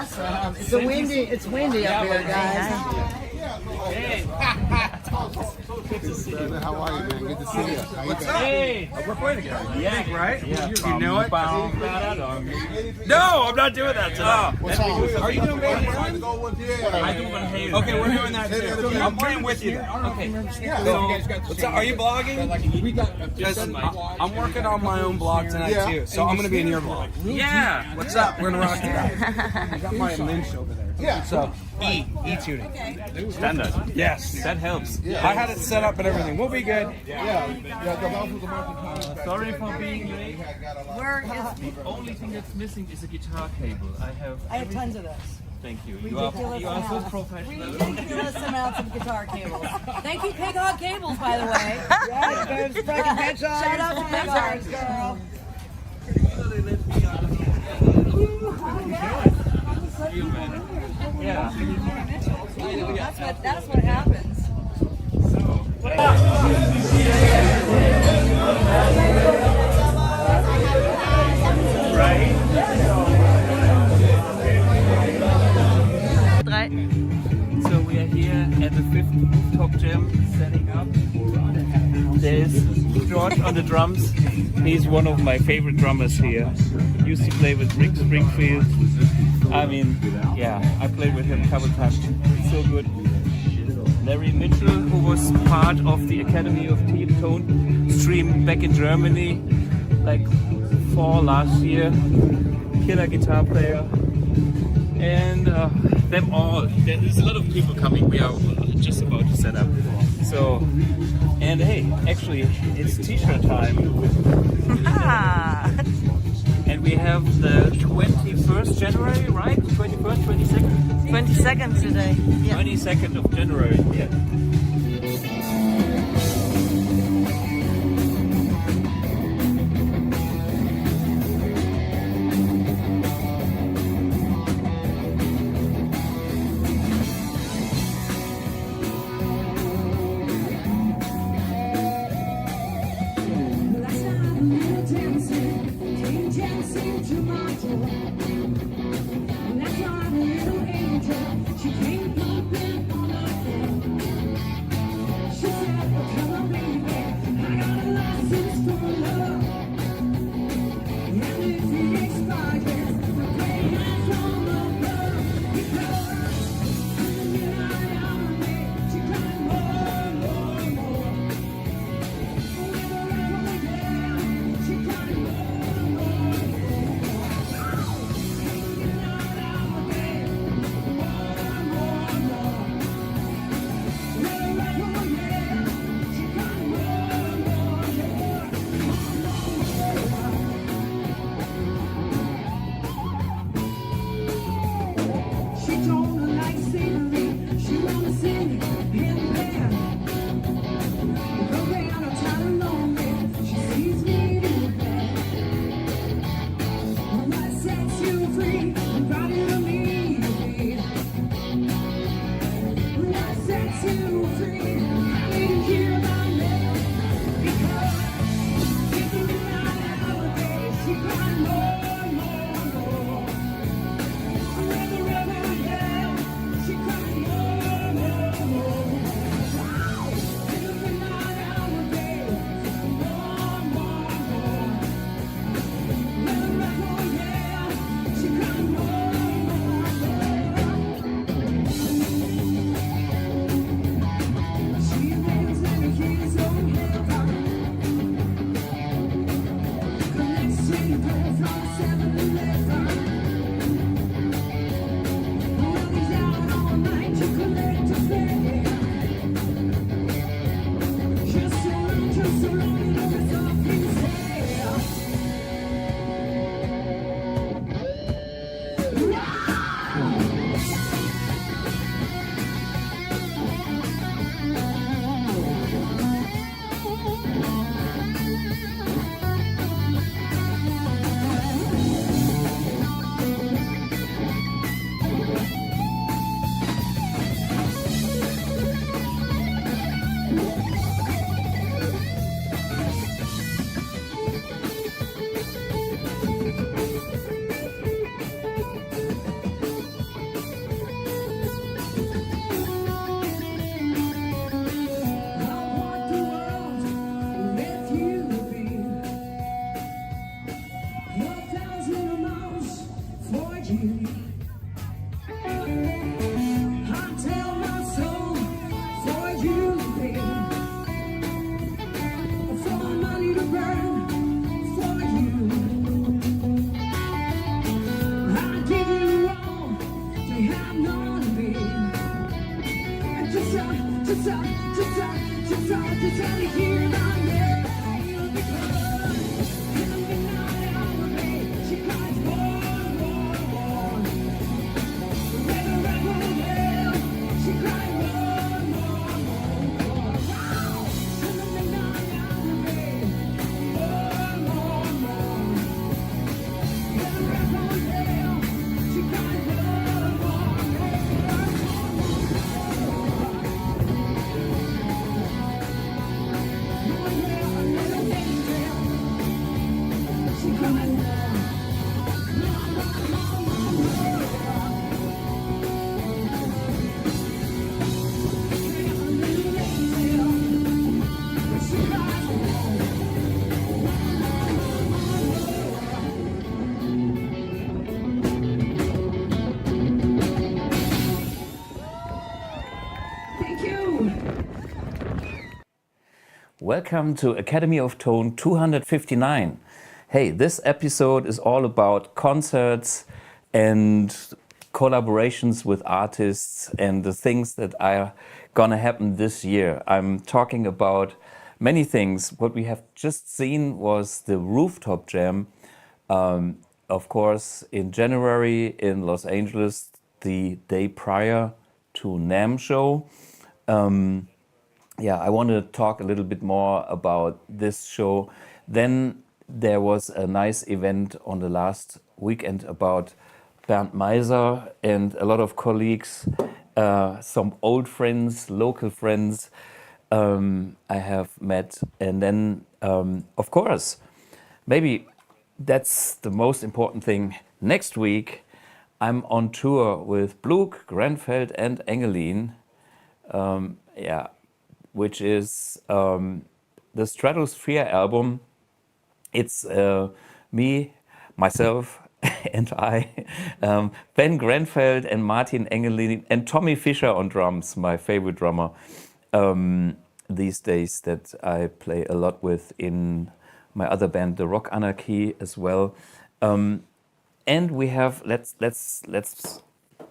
awesome. It's windy up here, guys. Hey. How are you, man? Good to see you. What's up? Hey. We're playing together. Yeah, right? Yeah. You know it? No, I'm not doing that today. What's up? Are you doing Van Halen? I do Van Halen. Okay, we're doing that too. I'm playing with you then. Okay. What's up? Are you blogging? I'm working on my own blog tonight too, so I'm going to be in your blog. Yeah. What's up? We're going to rock it out. I got my lynch over there. Yeah. So, E-tuning. Standard. Yes. That helps. I had it set up and everything. We'll be good. Sorry for being late. The only thing that's missing is a guitar cable. I have Tons of those. Thank you. You are so professional. Ridiculous amounts of guitar cables. Thank you, Pig Hog Cables, by the way. Yes, babe. Freaking hedgehog. Shout out to Pig Hogs, girl. Yeah. That's what happens. So we are here at the 5th Rooftop Jam setting up. There's George on the drums. He's one of my favorite drummers here. Used to play with Rick Springfield. I mean, yeah, I played with him a couple times. So good. Larry Mitchell, who was part of the Academy of Tone Stream back in Germany, like fall last year. Killer guitar player. And them all. There's a lot of people coming. We are just about to set up. So, and hey, actually, it's t-shirt time. And we have the 21st January, right? 21st, 22nd? 22nd today. Yeah. 22nd of January. Yeah. Welcome to Academy of Tone 259. Hey, this episode is all about concerts and collaborations with artists and the things that are gonna happen this year. I'm talking about many things. What we have just seen was the Rooftop Jam, of course, in January in Los Angeles, the day prior to NAMM show. I want to talk a little bit more about this show. Then there was a nice event on the last weekend about Bernd Meiser and a lot of colleagues, some old friends, local friends I have met. And then, of course, maybe that's the most important thing. Next week, I'm on tour with Blug, Grenfeld and Engelin. Which is the Stratosphere album. It's me, myself, and I, Ben Grenfeld and Martin Engelin and Tommy Fischer on drums, my favorite drummer these days that I play a lot with in my other band, the Rock Anarchy, as well. And we have let's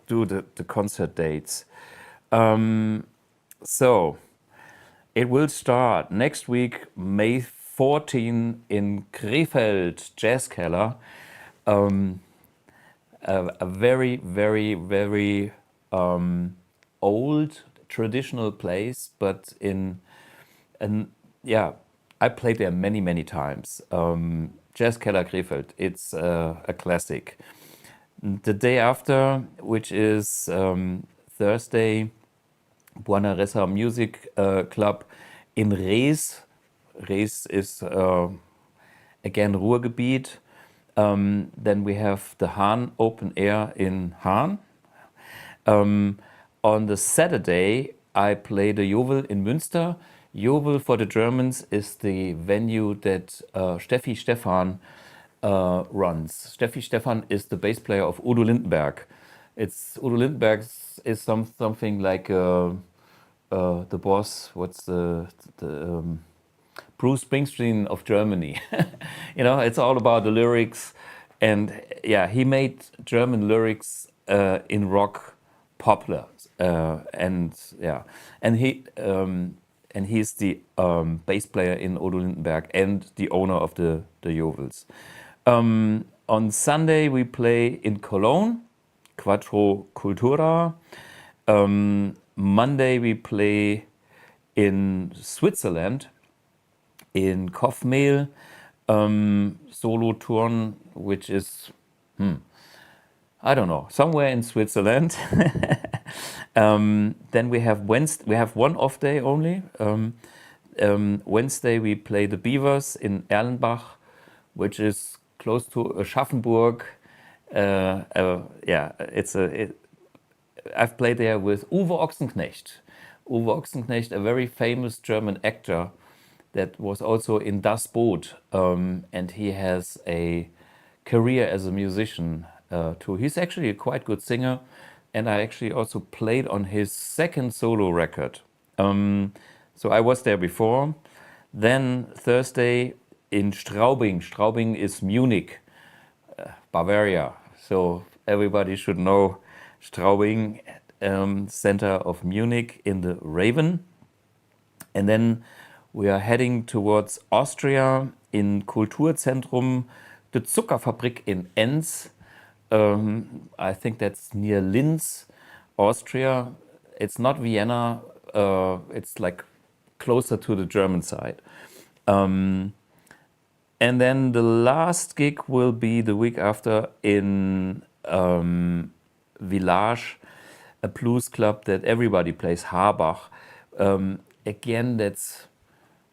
do the concert dates. So. It will start next week, May 14 in Krefeld Jazz Keller. A very, very, very old traditional place, but I played there many, many times. Jazz Keller Krefeld, it's a classic. The day after, which is Thursday, Buena Resa Music Club in Rees. Rees is again Ruhrgebiet. Then we have the Hahn Open Air in Hahn. On the Saturday, I play the Jovel in Münster. Jovel for the Germans is the venue that Steffi Stephan runs. Steffi Stephan is the bass player of Udo Lindenberg. Udo Lindenberg is something like the boss. What's the Bruce Springsteen of Germany? It's all about the lyrics, and he made German lyrics in rock popular, and he's the bass player in Udo Lindenberg and the owner of the Jovels. On Sunday we play in Cologne. Quattro Cultura. Monday we play in Switzerland, in Kofmehl, Solo Turn, which is, I don't know, somewhere in Switzerland. Then we have Wednesday, we have one off day only. Wednesday we play the Beavers in Erlenbach, which is close to Aschaffenburg. I've played there with Uwe Ochsenknecht. Uwe Ochsenknecht, a very famous German actor that was also in Das Boot, and he has a career as a musician too. He's actually a quite good singer, and I actually also played on his second solo record. So I was there before. Then Thursday in Straubing. Straubing is Munich, Bavaria. So everybody should know Straubing, center of Munich in the Raven. And then we are heading towards Austria in Kulturzentrum, the Zuckerfabrik in Enns. I think that's near Linz, Austria. It's not Vienna, it's like closer to the German side. And then the last gig will be the week after in Village, a blues club that everybody plays, Harbach. Again, that's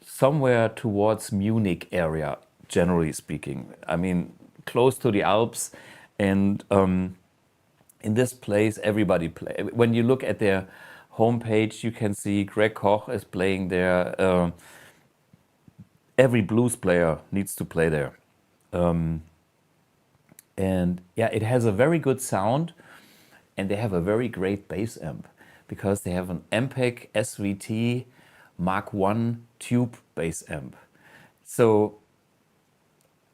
somewhere towards Munich area, generally speaking. I mean, close to the Alps. And in this place, everybody plays. When you look at their homepage, you can see Greg Koch is playing there. Every blues player needs to play there. And yeah, it has a very good sound, and they have a very great bass amp because they have an Ampeg SVT Mark I tube bass amp. So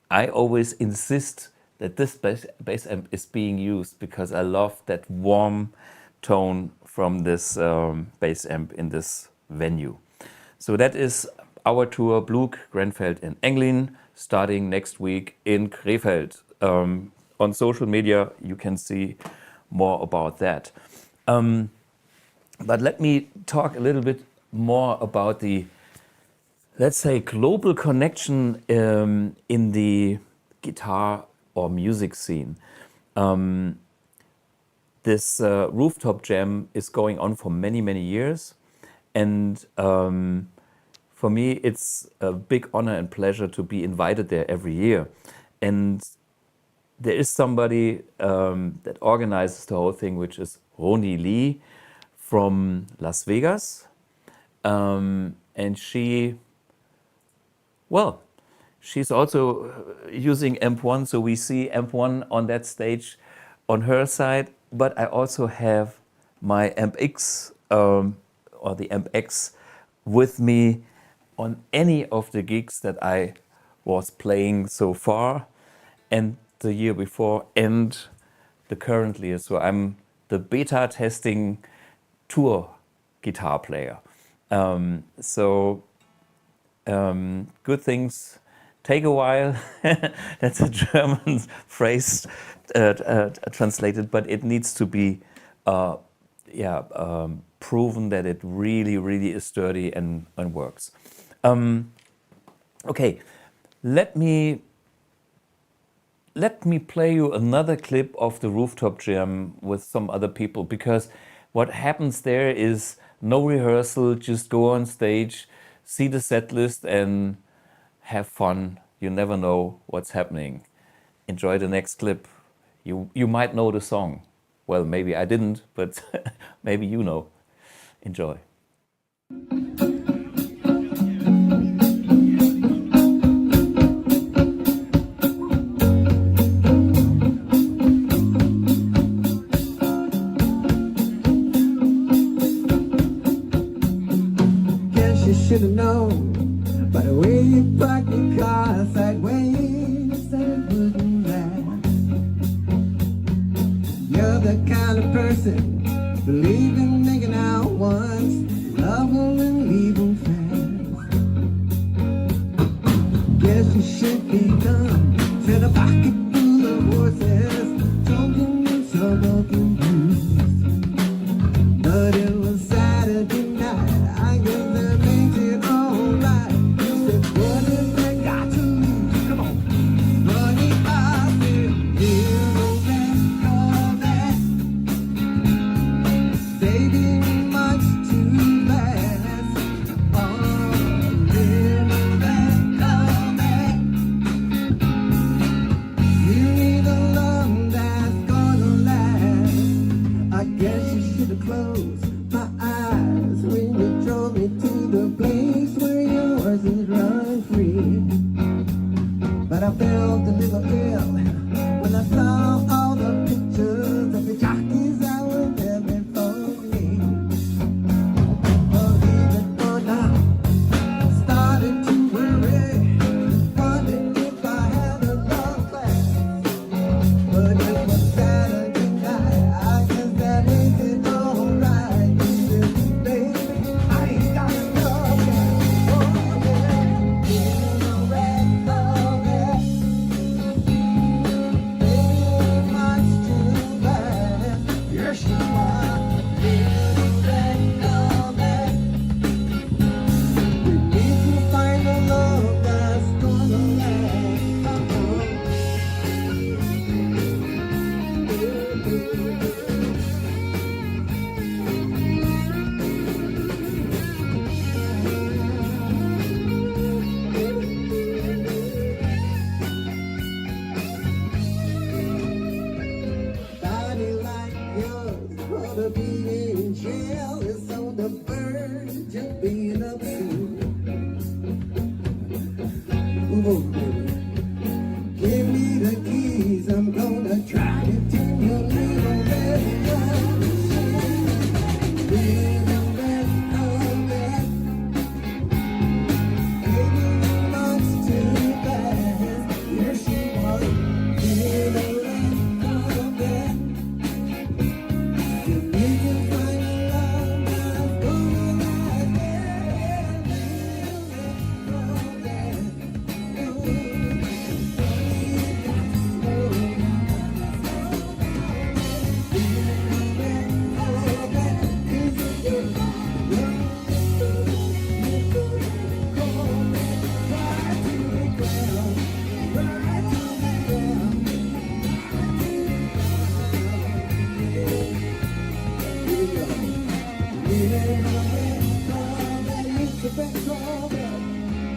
I always insist that this bass amp is being used because I love that warm tone from this bass amp in this venue. So that is our tour, Blug, Grenfeld and Englin, starting next week in Krefeld. On social media you can see more about that. But let me talk a little bit more about the, let's say, global connection in the guitar or music scene. This Rooftop Jam is going on for many, many years. And for me, it's a big honor and pleasure to be invited there every year. And there is somebody that organizes the whole thing, which is Roni Lee from Las Vegas. And she, well, she's also using Amp1, so we see Amp1 on that stage on her side, but I also have my Amp-X or the Amp-X with me on any of the gigs that I was playing so far and the year before and the current year. So I'm the beta testing tour guitar player. Good things take a while. That's a German phrase translated, but it needs to be proven that it really, really is sturdy and works. Okay, let me play you another clip of the Rooftop Jam with some other people, because what happens there is no rehearsal, just go on stage, see the set list and have fun. You never know what's happening. Enjoy the next clip. You might know the song. Well, maybe I didn't, but maybe you know. Enjoy. Should have known by the way you parked your car sideways, you said it wouldn't last. You're the kind of person believe in making out once, love them and leave them fast. Guess you should be done. Fill a pocket full of horses, choking in some broken blues. But it was Saturday night. I guess that makes it alright. You said, what has that got to lose? Come on. Roni, I said, here's no best of that. Baby, much too fast. Oh, here's no best of that. You need a love that's gonna last. I guess you should have closed my eyes when you drove me to the place where your horses run free. But I felt a little ill when I saw all the pictures of the jockeys that were there before me. Believe it or not, I started to worry, wondering if I had a love class. But it was Saturday night, I guess that makes it alright. You said, baby, I ain't got no love class. being up soon. Move on, baby. Give me the keys, I'm gonna try to turn your little red drum machine. Bring the rest of that. Baby, you much too fast. Here she was. Give the rest of that. You need to find a love that's gonna last.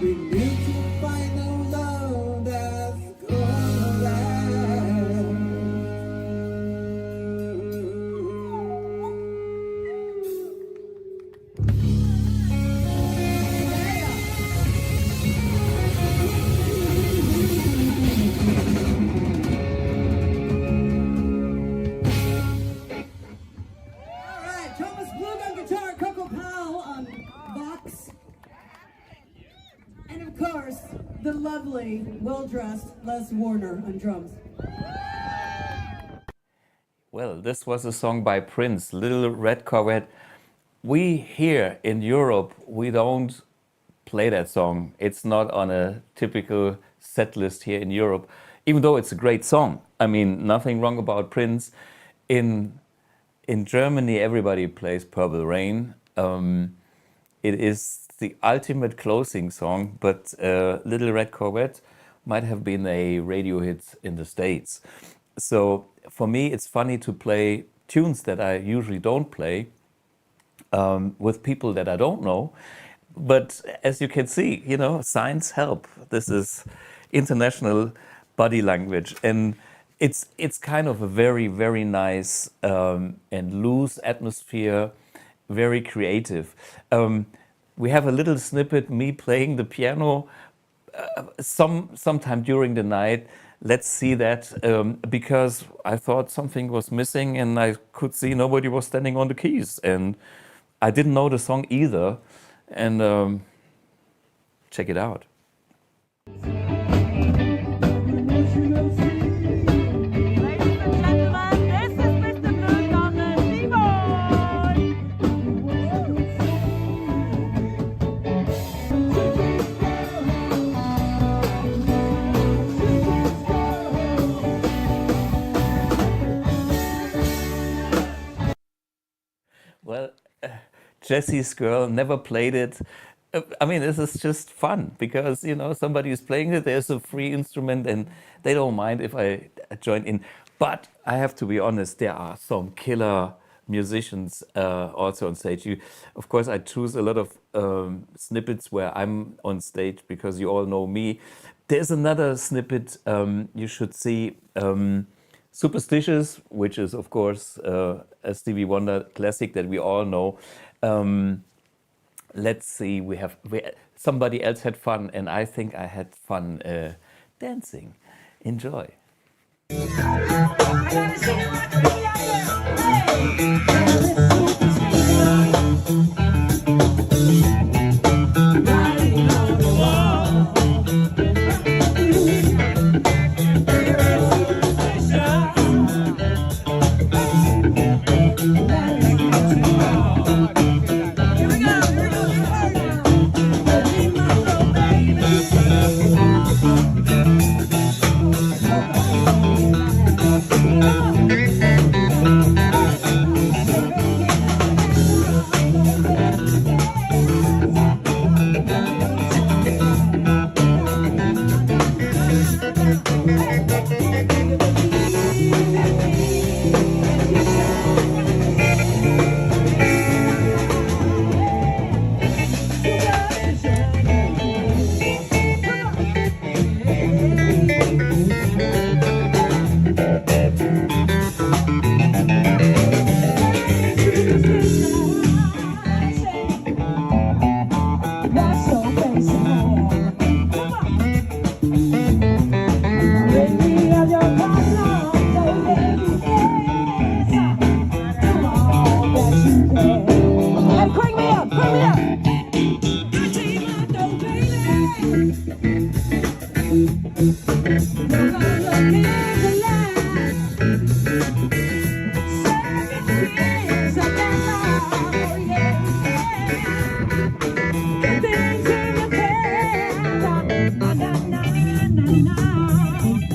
We need to find a love that's gonna last. All right, Thomas Blug on guitar, Coco Powell on box, and of course, the lovely, well-dressed Les Warner on drums. Well, this was a song by Prince, Little Red Corvette. We here in Europe, we don't play that song. It's not on a typical set list here in Europe, even though it's a great song. I mean, nothing wrong about Prince. In Germany, everybody plays Purple Rain. It is the ultimate closing song, but Little Red Corvette might have been a radio hit in the States. So for me, it's funny to play tunes that I usually don't play with people that I don't know. But as you can see, you know, signs help. This is international body language. And it's kind of a very, very nice and loose atmosphere, very creative. We have a little snippet, me playing the piano sometime during the night. Let's see that, because I thought something was missing and I could see nobody was standing on the keys. And I didn't know the song either. And check it out. Well, Jesse's Girl, never played it. I mean, this is just fun because, you know, somebody is playing it, there's a free instrument and they don't mind if I join in. But I have to be honest, there are some killer musicians also on stage. Of course, I choose a lot of snippets where I'm on stage because you all know me. There's another snippet you should see. Superstitious, which is of course a Stevie Wonder classic that we all know. Let's see, somebody else had fun, and I think I had fun dancing. Enjoy. Wash your face and hair. Come on. Bring me all your problems, oh baby, yes. Do all that you can. Hey, crank me up, crank me up.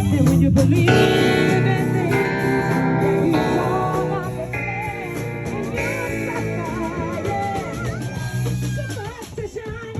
And when you believe in things that you don't understand, you suffer, yeah. So much to shine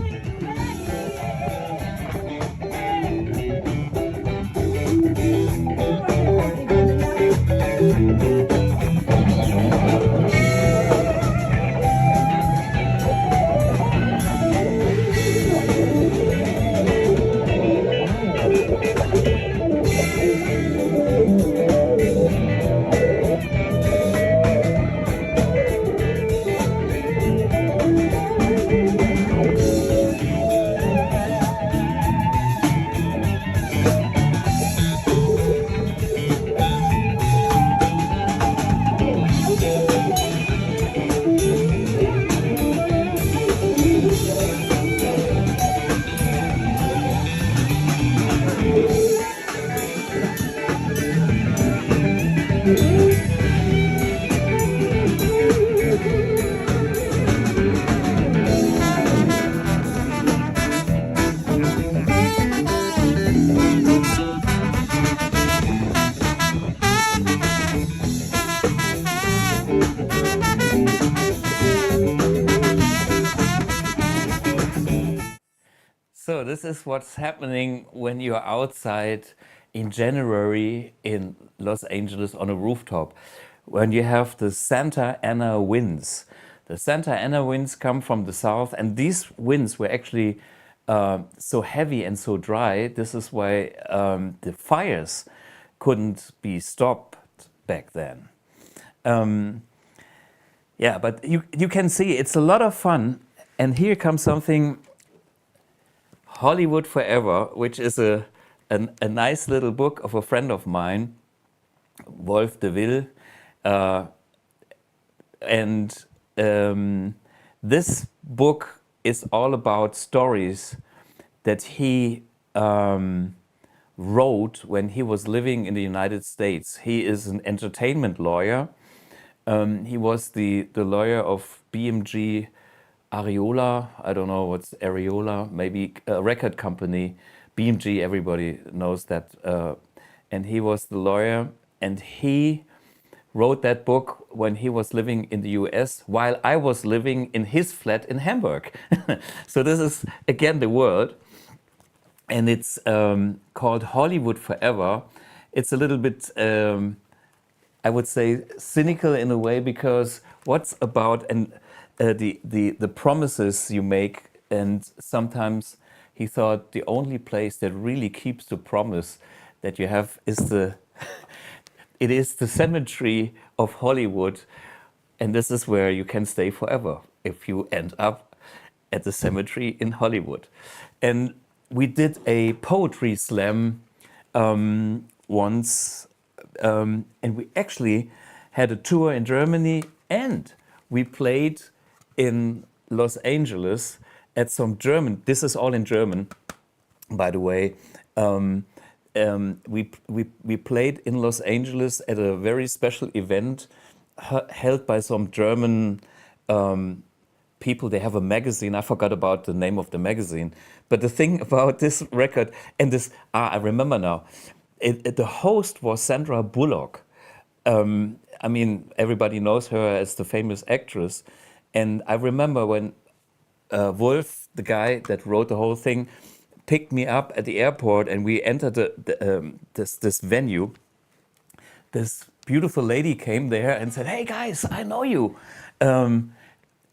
So this is what's happening when you're outside in January in Los Angeles on a rooftop, when you have the Santa Ana winds. The Santa Ana winds come from the south, and these winds were actually so heavy and so dry. This is why the fires couldn't be stopped back then. Yeah, but you can see it's a lot of fun. And here comes something, Hollywood Forever, which is a nice little book of a friend of mine, Wolf de Ville. And this book is all about stories that he wrote when he was living in the United States. He is an entertainment lawyer. He was the lawyer of BMG Areola, I don't know what's Areola, maybe a record company. BMG, everybody knows that. And he was the lawyer, and he wrote that book when he was living in the US while I was living in his flat in Hamburg. So this is, again, the world. And it's called Hollywood Forever. It's a little bit, I would say, cynical in a way, because what's about the promises you make, and sometimes he thought the only place that really keeps the promise that you have is it is the cemetery of Hollywood, and this is where you can stay forever if you end up at the cemetery in Hollywood. And we did a poetry slam once, and we actually had a tour in Germany, and we played in Los Angeles at some German, this is all in German, by the way. We played in Los Angeles at a very special event held by some German people. They have a magazine. I forgot about the name of the magazine. But the thing about this record, and this, I remember now, the host was Sandra Bullock. I mean, everybody knows her as the famous actress. And I remember when Wolf, the guy that wrote the whole thing, picked me up at the airport, and we entered this venue. This beautiful lady came there and said, "Hey guys, I know you,"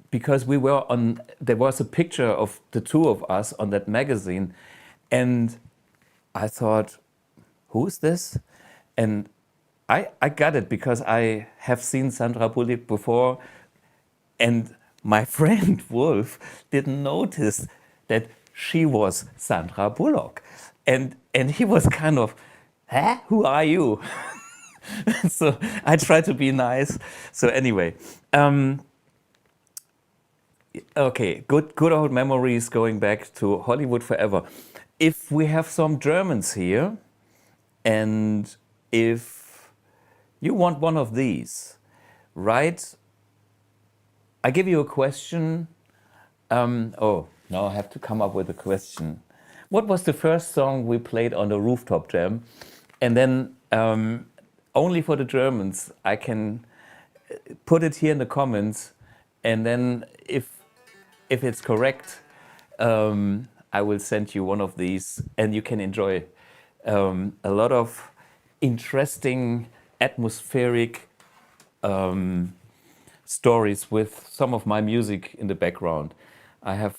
because we were on. There was a picture of the two of us on that magazine, and I thought, "Who is this?" And I got it because I have seen Sandra Bullock before, and my friend Wolf didn't notice that she was Sandra Bullock. And he was kind of, huh? Who are you? So I tried to be nice. So anyway, okay, good old memories going back to Hollywood forever. If we have some Germans here, and if you want one of these, right? I give you a question. Oh, now I have to come up with a question. What was the first song we played on the Rooftop Jam? And then only for the Germans, I can put it here in the comments. And then if it's correct, I will send you one of these, and you can enjoy a lot of interesting, atmospheric stories with some of my music in the background. I have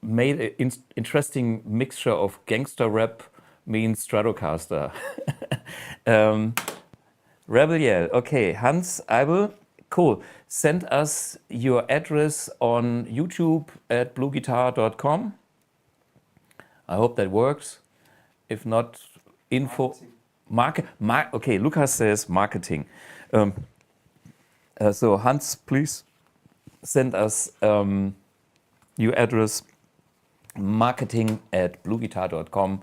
made an interesting mixture of gangster rap means Stratocaster. Rebel Yell. Okay, Hans, I will. Cool. Send us your address on YouTube at BluGuitar.com. I hope that works. If not, info. Okay, Lucas says marketing. So Hans, please send us your address, marketing at BluGuitar.com,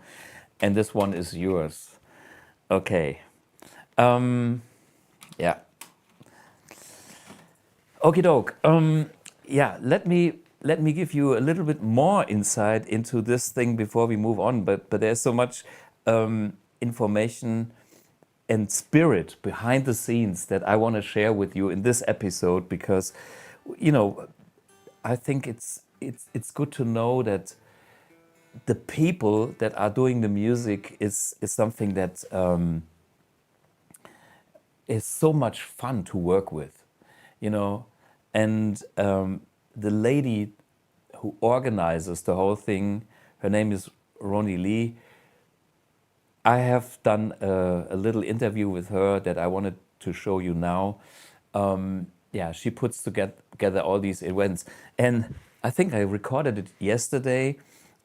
and this one is yours. Okay. Yeah. Okie doke. Yeah, let me give you a little bit more insight into this thing before we move on. But there's so much information and spirit behind the scenes that I want to share with you in this episode, because, you know, I think it's good to know that the people that are doing the music is something that is so much fun to work with, you know. And the lady who organizes the whole thing, her name is Roni Lee. I have done a little interview with her that I wanted to show you now. Yeah, she puts together all these events. And I think I recorded it yesterday,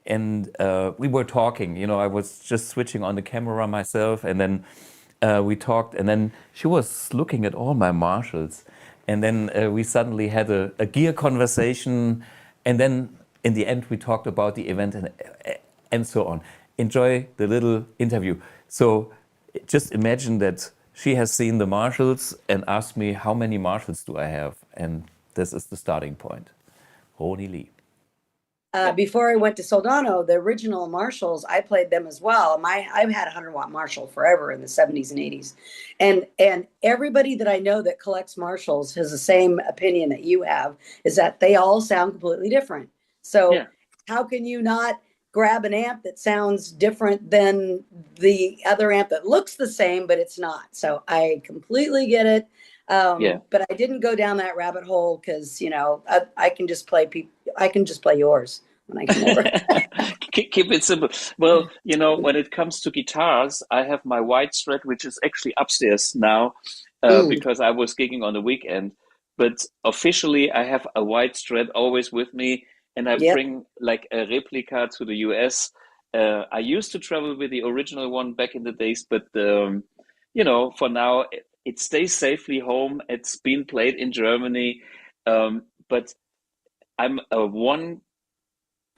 and we were talking. You know, I was just switching on the camera myself, and then we talked, and then she was looking at all my Marshalls. And then we suddenly had a gear conversation, and then in the end we talked about the event and so on. Enjoy the little interview. So just imagine that she has seen the Marshalls and asked me, how many Marshalls do I have? And this is the starting point. Roni Lee. Before I went to Soldano, the original Marshalls, I played them as well. I've had a 100-watt Marshall forever in the 70s and 80s. And everybody that I know that collects Marshalls has the same opinion that you have, is that they all sound completely different. So how can you not grab an amp that sounds different than the other amp that looks the same, but it's not? So I completely get it. But I didn't go down that rabbit hole because, you know, I can just play yours when I come over. Keep it simple. Well, you know, when it comes to guitars, I have my white Strat, which is actually upstairs now because I was gigging on the weekend. But officially, I have a white Strat always with me, and I bring like a replica to the US. I used to travel with the original one back in the days, but you know, for now, it stays safely home. It's been played in Germany, but I'm a one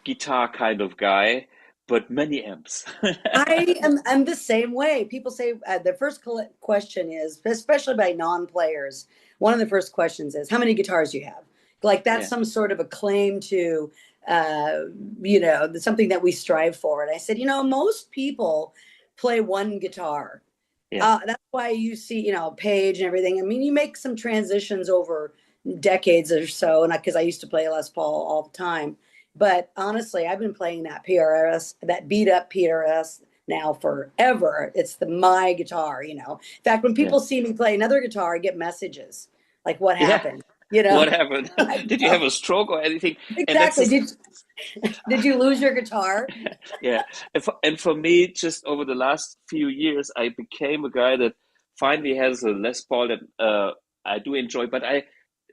guitar kind of guy, but many amps. I'm the same way. People say the first question is, especially by non-players, one of the first questions is, how many guitars do you have? Like that's some sort of a claim to, you know, something that we strive for. And I said, you know, most people play one guitar. That's why you see, you know, Page and everything. I mean, you make some transitions over decades or so, and because I used to play Les Paul all the time. But honestly, I've been playing that PRS, that beat up PRS now forever. It's my guitar, you know. In fact, when people see me play another guitar, I get messages like, "What happened?" You know, what happened? Did you have a stroke or anything? Exactly. Did you lose your guitar? Yeah. And for me, just over the last few years, I became a guy that finally has a Les Paul that I do enjoy, but I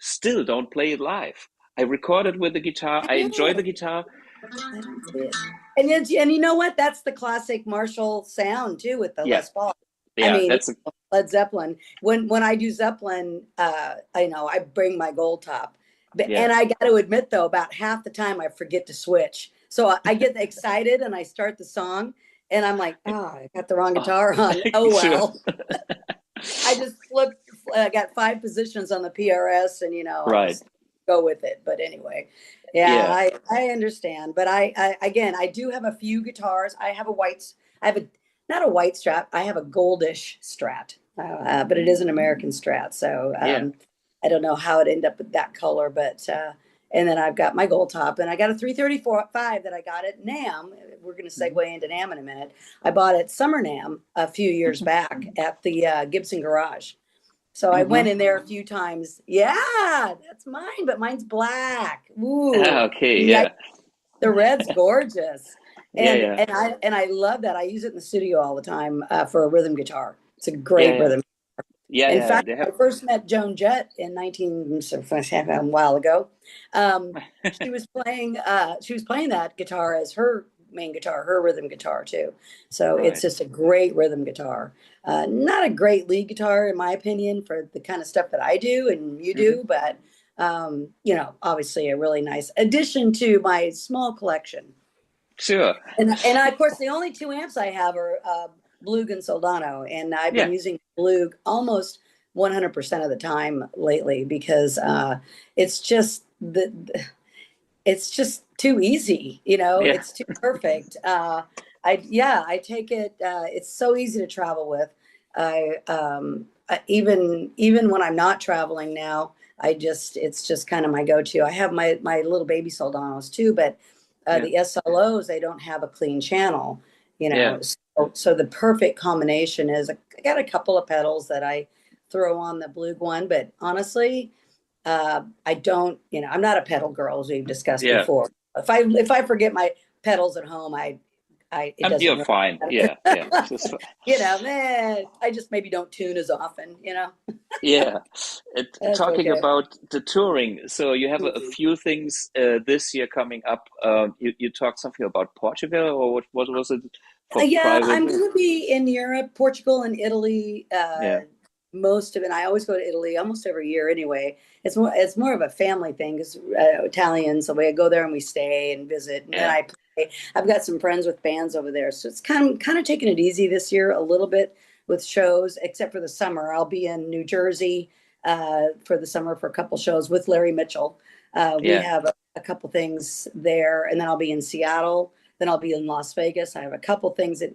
still don't play it live. I record it with the guitar. I enjoy the guitar, I don't see it. And you know what? That's the classic Marshall sound too with the Yeah, Les Paul. I yeah, mean, that's a, Led Zeppelin. When I do Zeppelin, I know I bring my gold top, yeah. and I got to admit though, about half the time I forget to switch. So I get excited and I start the song, and I'm like, oh, I got the wrong Oh, guitar on. Oh sure. well. I just flipped. I got 5 positions on the PRS, and I Right. just go with it. But anyway, yeah, Yeah. I understand. But I again, I do have a few guitars. I have a white. I have a not a white Strat. I have a goldish Strat, but it is an American Strat. So Yeah. I don't know how it ended up with that color, but. And then I've got my gold top, and I got a 334.5 that I got at NAMM. We're going to segue into NAMM in a minute. I bought at Summer NAMM a few years back at the Gibson Garage. So I went in there a few times. Yeah, that's mine, but mine's black. Ooh, Okay. yeah, Yeah. the red's gorgeous, Yeah. and Yeah. I love that. I use it in the studio all the time for a rhythm guitar. It's a Yeah. great Yeah. rhythm. Yeah. In Yeah. fact, They have. I first met Joan Jett in a while ago. She was playing that guitar as her main guitar, her rhythm guitar too. So it's Right. just a great rhythm guitar. Not a great lead guitar in my opinion for the kind of stuff that I do and you Hmm. do, but obviously a really nice addition to my small collection. Sure. And of course, the only 2 amps I have are Blug and Soldano, and I've been Yeah. using Blug almost 100% of the time lately because it's just it's just too easy, Yeah. it's too perfect. I take it. It's so easy to travel with. Even when I'm not traveling now, it's just kind of my go-to. I have my little baby Soldanos too, but Yeah. the SLOs, they don't have a clean channel, Yeah. so the perfect combination is I got a couple of pedals that I throw on the Blue one, but honestly, I don't, I'm not a pedal girl, as we've discussed Yeah. before. If I forget my pedals at home, it doesn't You're really fine. Yeah. Yeah. matter. Just, Man, I just maybe don't tune as often. yeah. That's Talking okay. about the touring, so you have a few things this year coming up. You talked something about Portugal, or what was it for Yeah, private? I'm going to be in Europe, Portugal, and Italy. Yeah. Most of it. I always go to Italy almost every year anyway. It's more of a family thing because Italians. So we go there and we stay and visit, and then Yeah. I play. I've got some friends with bands over there, so it's kind of taking it easy this year a little bit with shows, except for the summer. I'll be in New Jersey for the summer for a couple shows with Larry Mitchell. We Yeah. have a couple things there, and then I'll be in Seattle. Then I'll be in Las Vegas. I have a couple things that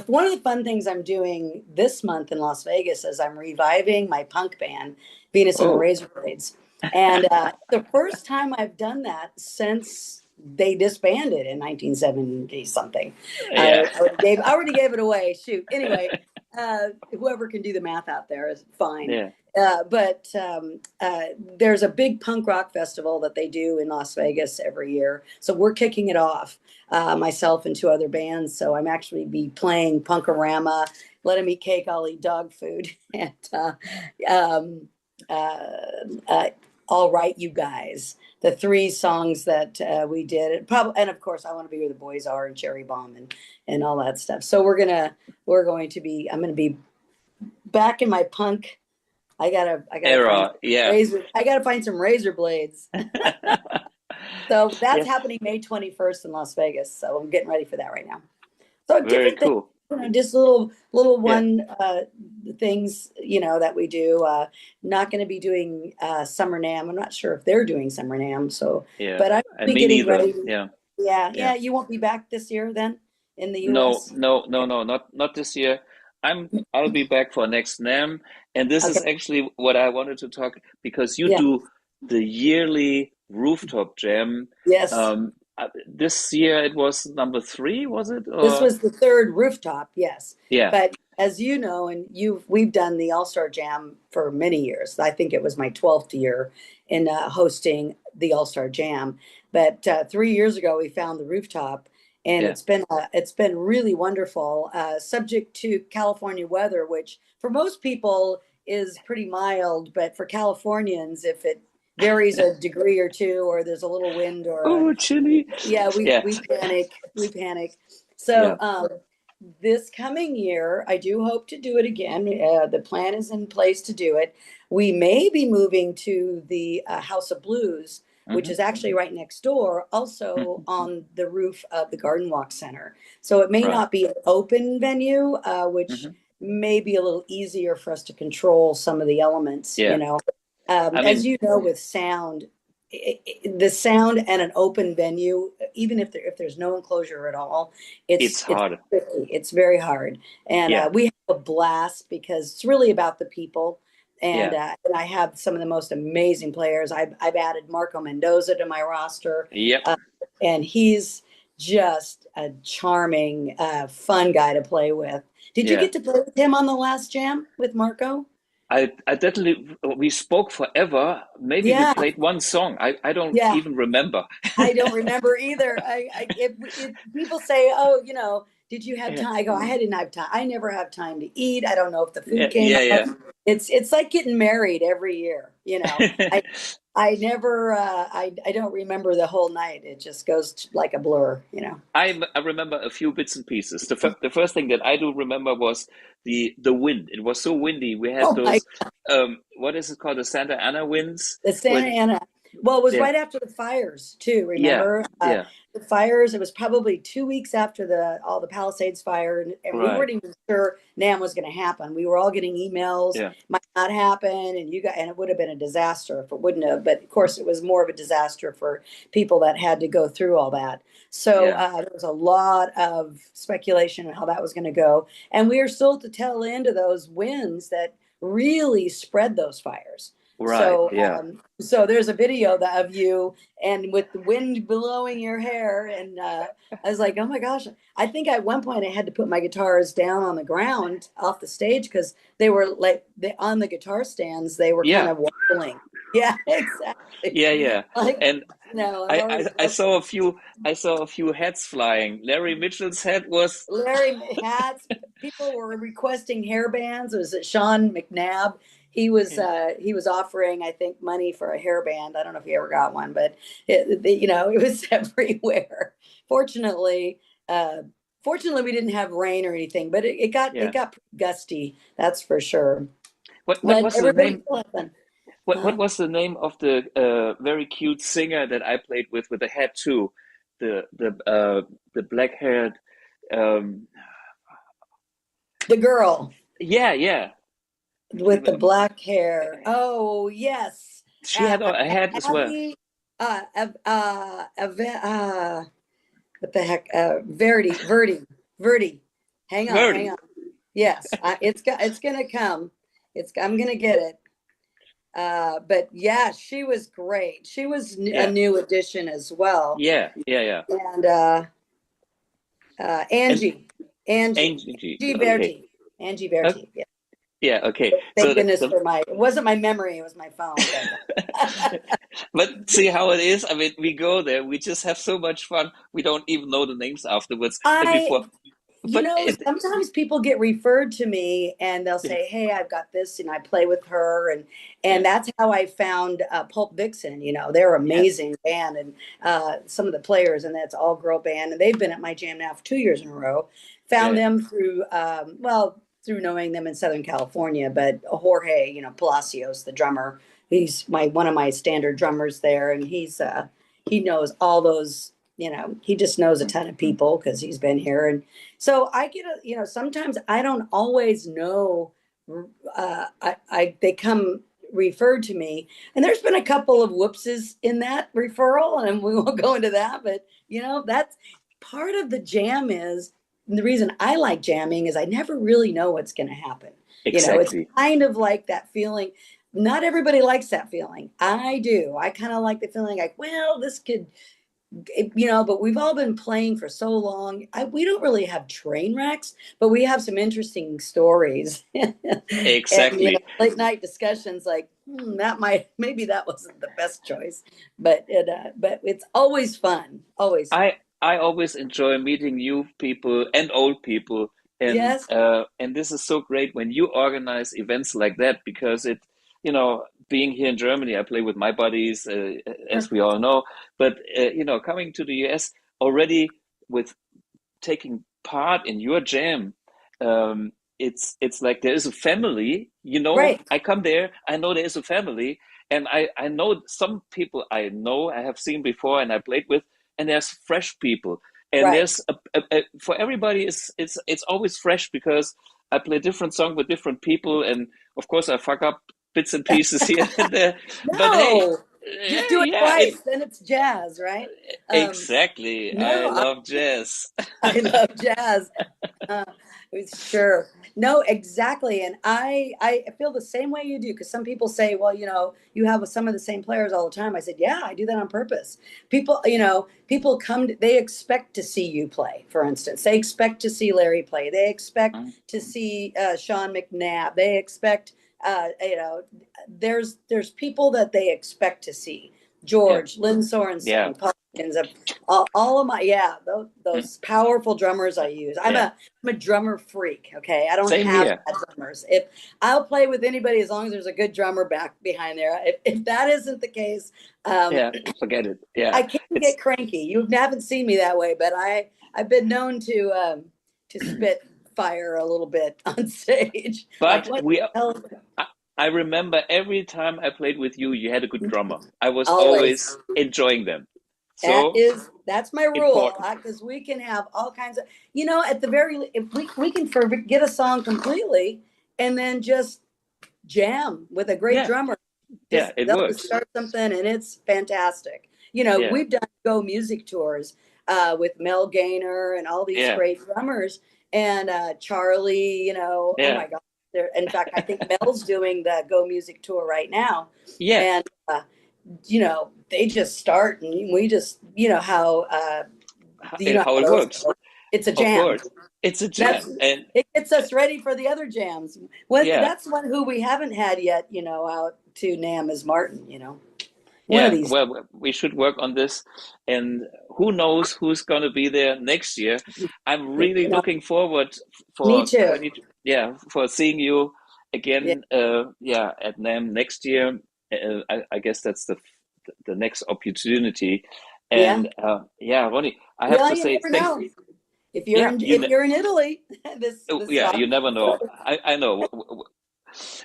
one of the fun things I'm doing this month in Las Vegas is I'm reviving my punk band, Venus and the Oh. Razor Blades. And the first time I've done that since they disbanded in 1970 something. Yeah. I already gave it away. Shoot. Anyway, whoever can do the math out there is fine. Yeah. But there's a big punk rock festival that they do in Las Vegas every year. So we're kicking it off, myself and 2 other bands. So I'm actually be playing Punkorama, Let 'Em Eat Cake, I'll Eat Dog Food, and um, uh, uh, All Right, You Guys. The 3 songs that we did, and of course, I Want to Be Where the Boys Are and Cherry Bomb and all that stuff. So I'm going to be back in my punk. I gotta find Era. Yeah. I gotta find some razor blades. So that's Yes. happening May 21st in Las Vegas. So I'm getting ready for that right now. So Very different things, cool. just little Yeah. one things that we do. Not going to be doing Summer NAMM. I'm not sure if they're doing Summer NAMM. So, Yeah. but I'm And be me getting neither. ready. Yeah. Yeah, Yeah. yeah. You won't be back this year then in the No, U.S. no, no, no, not this year. I'll be back for next NAMM, and this Okay. is actually what I wanted to talk because you Yeah. do the yearly rooftop jam. Yes. This year it was number 3, was it? This Or was the third rooftop, yes. yeah, But as you know, and we've done the All-Star Jam for many years. I think it was my 12th year in hosting the All-Star Jam. But 3 years ago, we found the rooftop, and yeah, it's been really wonderful. Subject to California weather, which for most people is pretty mild, but for Californians, if it varies a degree or two, or there's a little wind or Oh, chilly. yeah, Yeah. we panic. We panic. Yeah. So this coming year, I do hope to do it again. The plan is in place to do it. We may be moving to the House of Blues, which is actually right next door, also on the roof of the Garden Walk Center. So it may Right. not be an open venue, which may be a little easier for us to control some of the elements, Yeah. you know. I As mean, you know, with sound, the sound and an open venue, even if there's no enclosure at all, it's hard. tricky. It's very hard, and Yeah. we have a blast because it's really about the people. And Yeah. and I have some of the most amazing players. I've added Marco Mendoza to my roster, Yep. and he's just a charming, fun guy to play with. Did you Yeah. get to play with him on the last jam with Marco? I definitely, we spoke forever. Maybe we Yeah, played one song. I don't yeah. even remember. I don't remember either. People say, "Oh, did you have Yeah. time?" I go, "I didn't have time. I never have time to eat. I don't know if the food Yeah. came out." Yeah. It's like getting married every year. Yeah. I never. I don't remember the whole night. It just goes like a blur. I remember a few bits and pieces. The first thing that I do remember was the wind. It was so windy. We had Oh my! those what is it called? The Santa Ana winds. The Santa When Ana. Well, it was yeah, right after the fires too. yeah, Remember yeah, the fires? It was probably 2 weeks after all the Palisades fire, and we right, weren't even sure NAMM was going to happen. We were all getting emails, yeah, might not happen, and it would have been a disaster if it wouldn't have. But of course, it was more of a disaster for people that had to go through all that. So yeah, there was a lot of speculation on how that was going to go, and we are still at the tail end of those winds that really spread those fires. right, So, yeah, so there's a video of you and with the wind blowing your hair, and I was like, oh my gosh! I think at one point I had to put my guitars down on the ground off the stage because they were like on the guitar stands. They were kind yeah, of wobbling. Yeah, exactly. yeah, yeah. Like And I've already. I saw a few heads flying. Larry Mitchell's head was Larry hats. People were requesting hair bands. It was Sean McNabb. He was offering, I think, money for a hairband. I don't know if he ever got one, but it was everywhere. Fortunately, fortunately, we didn't have rain or anything, but it got yeah. pretty gusty. That's for sure. What But was the everybody name? still had fun. What was the name of the very cute singer that I played with a hat too? The black haired The girl yeah, yeah. with the black hair. Oh yes, She had a hat as well. Abby. Uh, uh, uh, what the heck? Verdi. Hang Verdi. on. Yes, it's gonna come. I'm gonna get it. But yeah, she was great. She was a Yeah, new addition as well. yeah, yeah, yeah. And And Angie Angie. Okay. Verdi. Angie Verdi. Yeah. Yeah, okay. So Thank goodness for it wasn't my memory, it was my phone. But but see how it is? I mean, we go there, we just have so much fun. We don't even know the names afterwards and I before. But sometimes people get referred to me and they'll say, "Hey, I've got this," and I play with her, and yeah, that's how I found Pulp Vixen. They're an yeah, amazing band, and some of the players, and that's all girl band, and they've been at my jam now for 2 years in a row. Found yeah, them through through knowing them in Southern California, but Jorge, Palacios, the drummer, he's one of my standard drummers there, and he knows all those. He just knows a ton of people because he's been here. And so I get sometimes I don't always know. They come referred to me, and there's been a couple of whoopses in that referral, and we won't go into that. But that's part of the jam is and the reason I like jamming is I never really know what's going to happen. It's exactly. kind of like that feeling. Not everybody likes that feeling. I do. I kind of like the feeling like, well, this could but we've all been playing for so long. We don't really have train wrecks, but we have some interesting stories. And Exactly. late night discussions like maybe that wasn't the best choice, but it's always fun. Always fun. I always enjoy meeting new people and old people, Yes. and this is so great when you organize events like that because it being here in Germany, I play with my buddies, as we all know. But coming to the US already with taking part in your jam, it's like there is a family. Right. I come there, I know there is a family, and I know some people I have seen before and I played with, and there's fresh people, and Right. there's for everybody it's always fresh because I play different song with different people, and of course I fuck up bits and pieces here and there, but hey, No, just do it yeah, twice, then it's jazz, right? exactly. I No, love jazz. I love jazz. Uh, sure. No, exactly. And I feel the same way you do, because some people say, well, you have some of the same players all the time. I said, yeah, I do that on purpose. People they expect to see you play, for instance. They expect to see Larry play. They expect to see Sean McNabb. They expect, there's people that they expect to see. Yeah, George, Lynn yeah. Sorensen, Paul Hawkins, all of my those powerful drummers I use. I'm Yeah. a drummer freak. Okay, I don't Same have here. bad drummers. If I'll play with anybody as long as there's a good drummer back behind there. If that isn't the case, Yeah, forget it. Yeah, I can it's get cranky. You haven't seen me that way, but I've been known to spit fire a little bit on stage. Like, but what we the hell? I remember every time I played with you, you had a good drummer. I was Always. always enjoying them. So That's my rule, important. because we can have all kinds of, at the if we can forget a song completely and then just jam with a great Yeah, drummer. yeah, it They'll works. start something and it's fantastic. Yeah, We've done Go Music tours with Mel Gaynor and all these yeah, great drummers, and Charlie, oh yeah, my God. In fact, I think Mel's doing the Go Music tour right now. yeah. And they just start and we just, how How how it those works. go. It's a Of jam. course, it's a That's jam, and it gets us ready for the other jams. yeah, That's one who we haven't had yet, out to NAMM is Martin, one of yeah. these. Well, we should work on this, and who knows who's going to be there next year. I'm really looking forward Me for too. for seeing you Yeah. again. At NAMM next year. I guess that's the next opportunity. Yeah. And Ronnie, I have Well, to you say never thank. know. Yeah, If you're in Italy, this you never know. I know.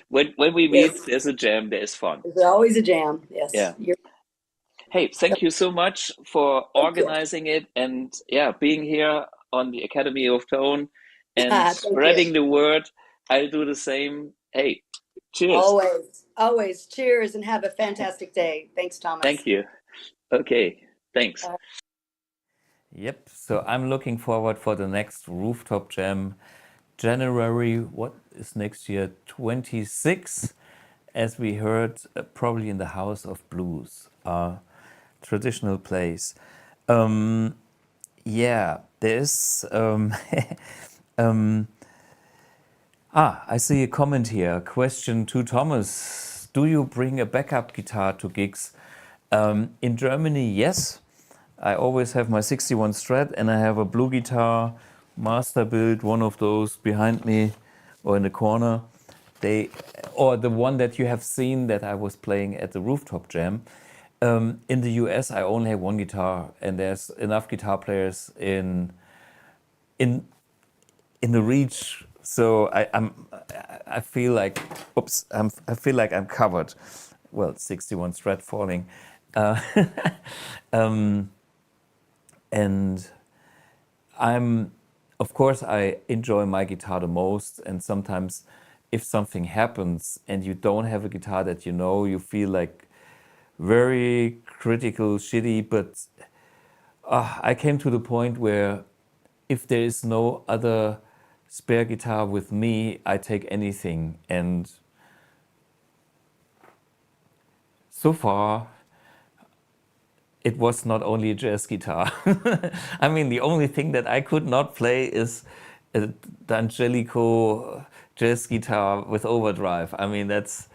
When we meet, yes, there's a jam. There is fun. there's always a jam. Yes. Yeah. Hey, thank you so much for Thank you. organizing it and being here on the Academy of Tone and Thank you. spreading the word. I'll do the same. Hey, cheers. Always. Cheers and have a fantastic day. Thanks, Thank Thomas. you. Okay, thanks. Yep. So I'm looking forward for the next Rooftop Jam, January. What is next year? 26, as we heard, probably in the House of Blues, traditional place. There's. I see a comment here. Question to Thomas: do you bring a backup guitar to gigs? In Germany, yes. I always have my 61 Strat, and I have a BluGuitar master build, one of those behind me or in the corner. Or the one that you have seen that I was playing at the Rooftop Jam. In the US, I only have one guitar, and there's enough guitar players in the reach. So I feel like, I feel like I'm covered. Well, 61 Strat falling. And of course, I enjoy my guitar the most. And sometimes if something happens and you don't have a guitar that you feel like very critical, shitty. But I came to the point where if there is no other spare guitar with me, I take anything. And so far, it was not only a jazz guitar. I mean, the only thing that I could not play is a D'Angelico jazz guitar with overdrive. I mean, that's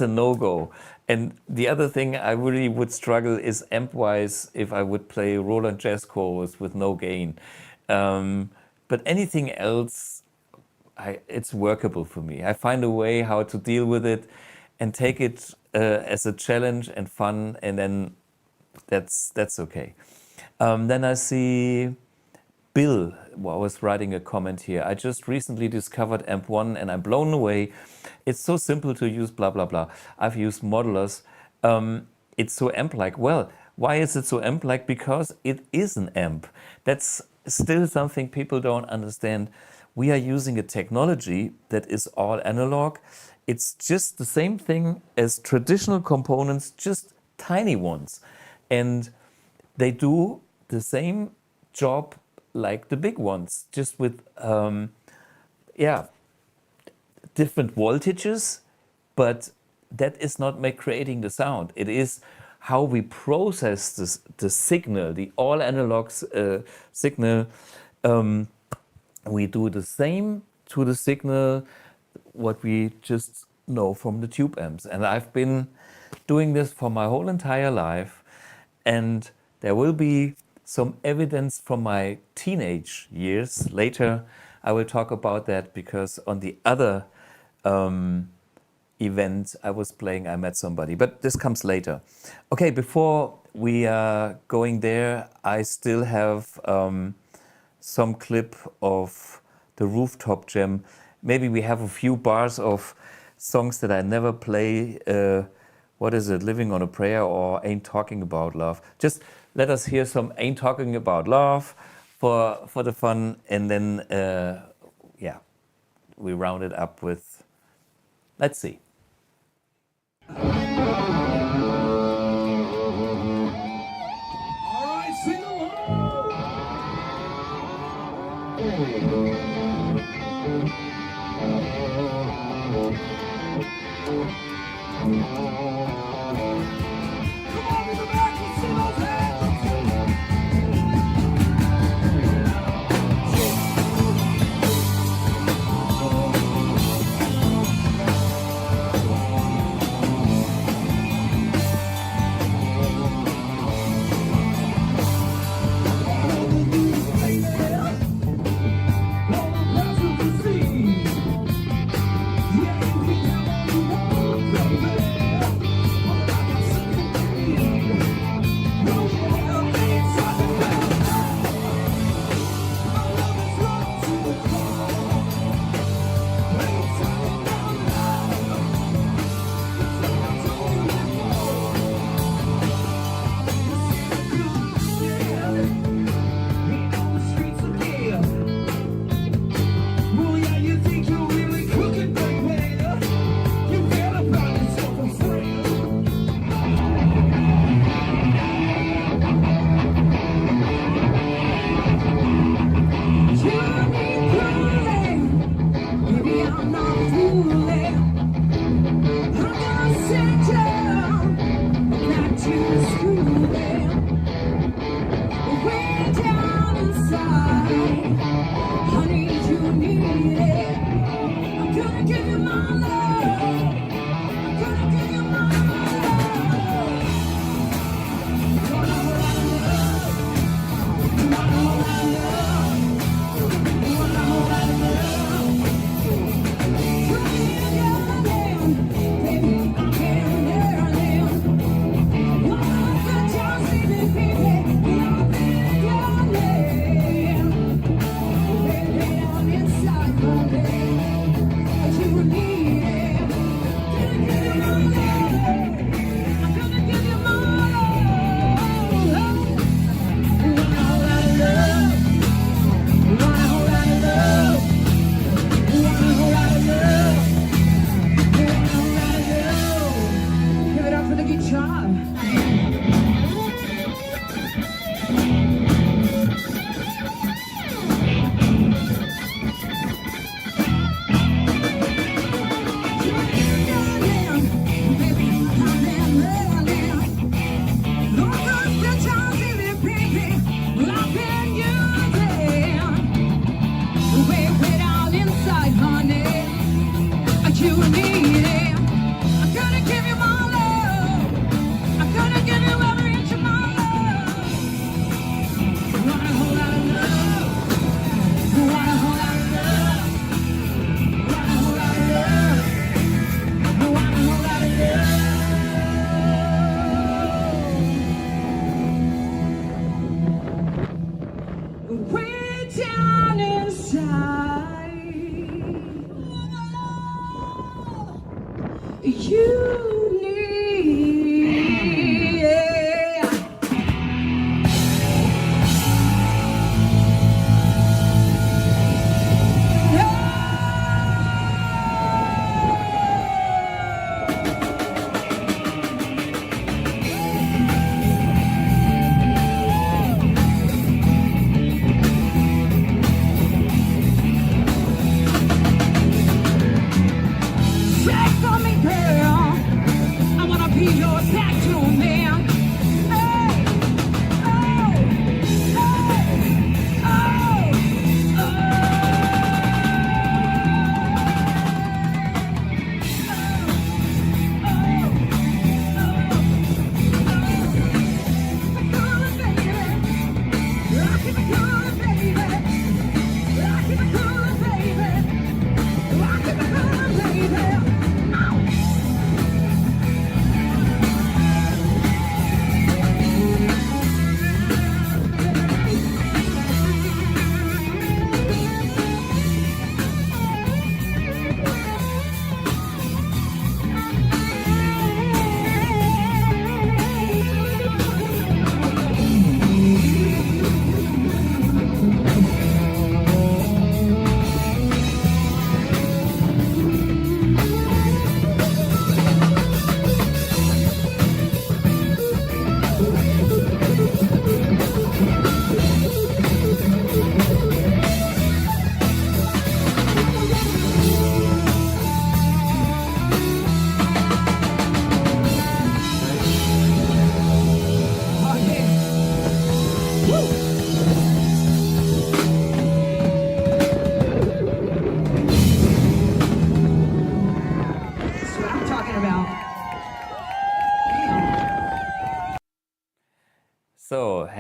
a no-go. And the other thing I really would struggle is amp-wise if I would play Roland Jazz Chorus with no gain. But anything else, it's workable for me. I find a way how to deal with it. and take it as a challenge and fun, and then that's okay. Then I see Bill was writing a comment here. I just recently discovered AMP1 and I'm blown away. It's so simple to use, blah, blah, blah. I've used modelers. It's so amp-like. Well, why is it so amp-like? Because it is an amp. That's still something people don't understand. We are using a technology that is all analog. It's just the same thing as traditional components, just tiny ones. And they do the same job like the big ones, just with, different voltages, but that is not creating the sound. It is how we process the signal, the all analog signal. We do the same to the signal what we just know from the tube amps. And I've been doing this for my whole entire life, and there will be some evidence from my teenage years. Later, I will talk about that, because on the other event I was playing, I met somebody, but this comes later. Okay, before we are going there, I still have some clip of the Rooftop Jam. Maybe we have a few bars of songs that I never play. What is it? Living on a Prayer or Ain't Talking About Love. Just let us hear some Ain't Talking About Love for the fun, and then we round it up with, let's see. All right, sing Come on in the back, let's see those hands. All the pressure to see.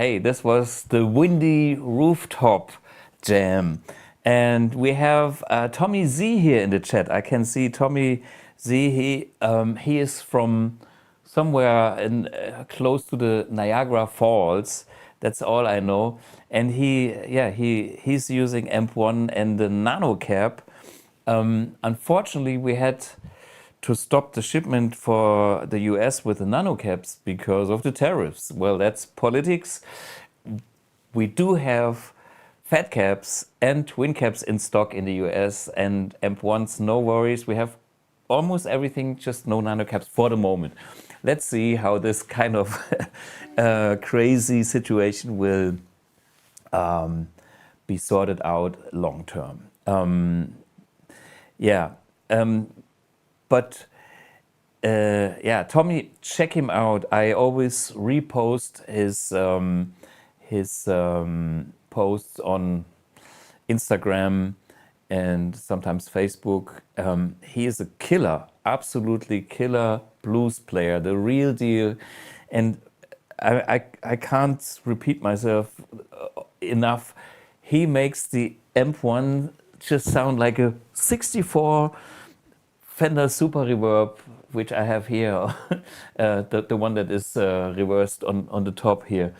hey, this was the windy rooftop jam. And we have Tommy Z here in the chat. I can see Tommy Z. He is from somewhere close to the Niagara Falls. That's all I know. And he's using AMP1 and the Nano Cap. Unfortunately, we had to stop the shipment for the US with the Nano Caps because of the tariffs. Well, that's politics. We do have fat caps and twin caps in stock in the US, and AMP1s, no worries. We have almost everything, just no Nano Caps for the moment. Let's see how this kind of crazy situation will be sorted out long term. But Tommy, check him out. I always repost his posts on Instagram and sometimes Facebook. He is a killer, absolutely killer blues player, the real deal. And I can't repeat myself enough. He makes the AMP1 just sound like a 64 Fender Super Reverb, which I have here, the one that is reversed on the top here.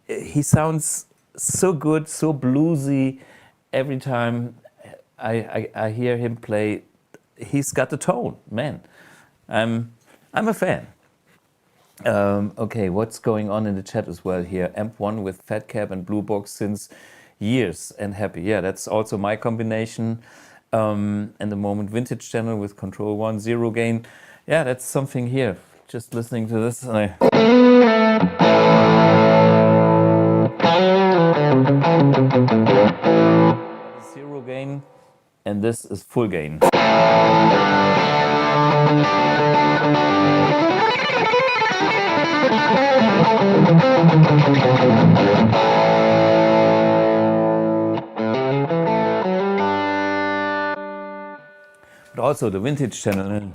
He sounds so good, so bluesy. Every time I hear him play, he's got the tone, man. I'm a fan. Okay, what's going on in the chat as well here? AMP1 with Fat Cap and Blue Box since years and happy. Yeah, that's also my combination. And the moment vintage channel with Control 1, zero gain. Yeah, that's something here. Just listening to this and zero gain, and this is full gain. But also the vintage channel.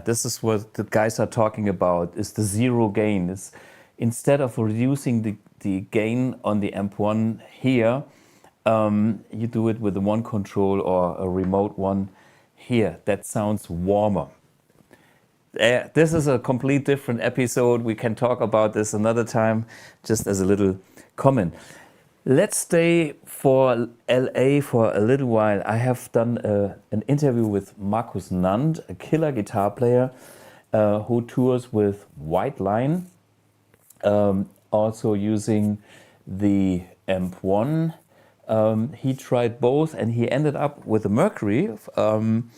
This is what the guys are talking about, is the zero gain. Instead of reducing the gain on the AMP1 here, you do it with a one control or a remote one here. That sounds warmer. This is a complete different episode. We can talk about this another time, just as a little comment. Let's stay for LA for a little while. I have done an interview with Nand, a killer guitar player who tours with White Line, also using the AMP1. He tried both and he ended up with a Mercury. And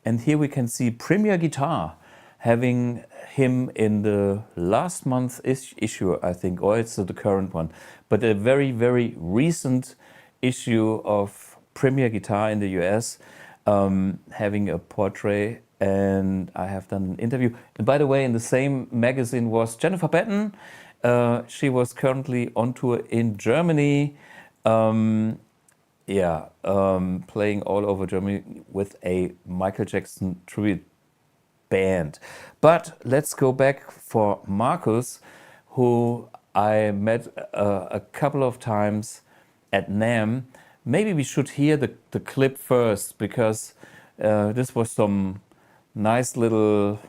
here we can see Premier Guitar having him in the last month's issue, I think, or it's the current one, but a very, very recent issue of Premier Guitar in the US, having a portrait, and I have done an interview. And by the way, in the same magazine was Jennifer Batten. She was currently on tour in Germany, playing all over Germany with a Michael Jackson tribute band. But let's go back for Marcus, who I met a couple of times at NAMM. Maybe we should hear the clip first, because this was some nice little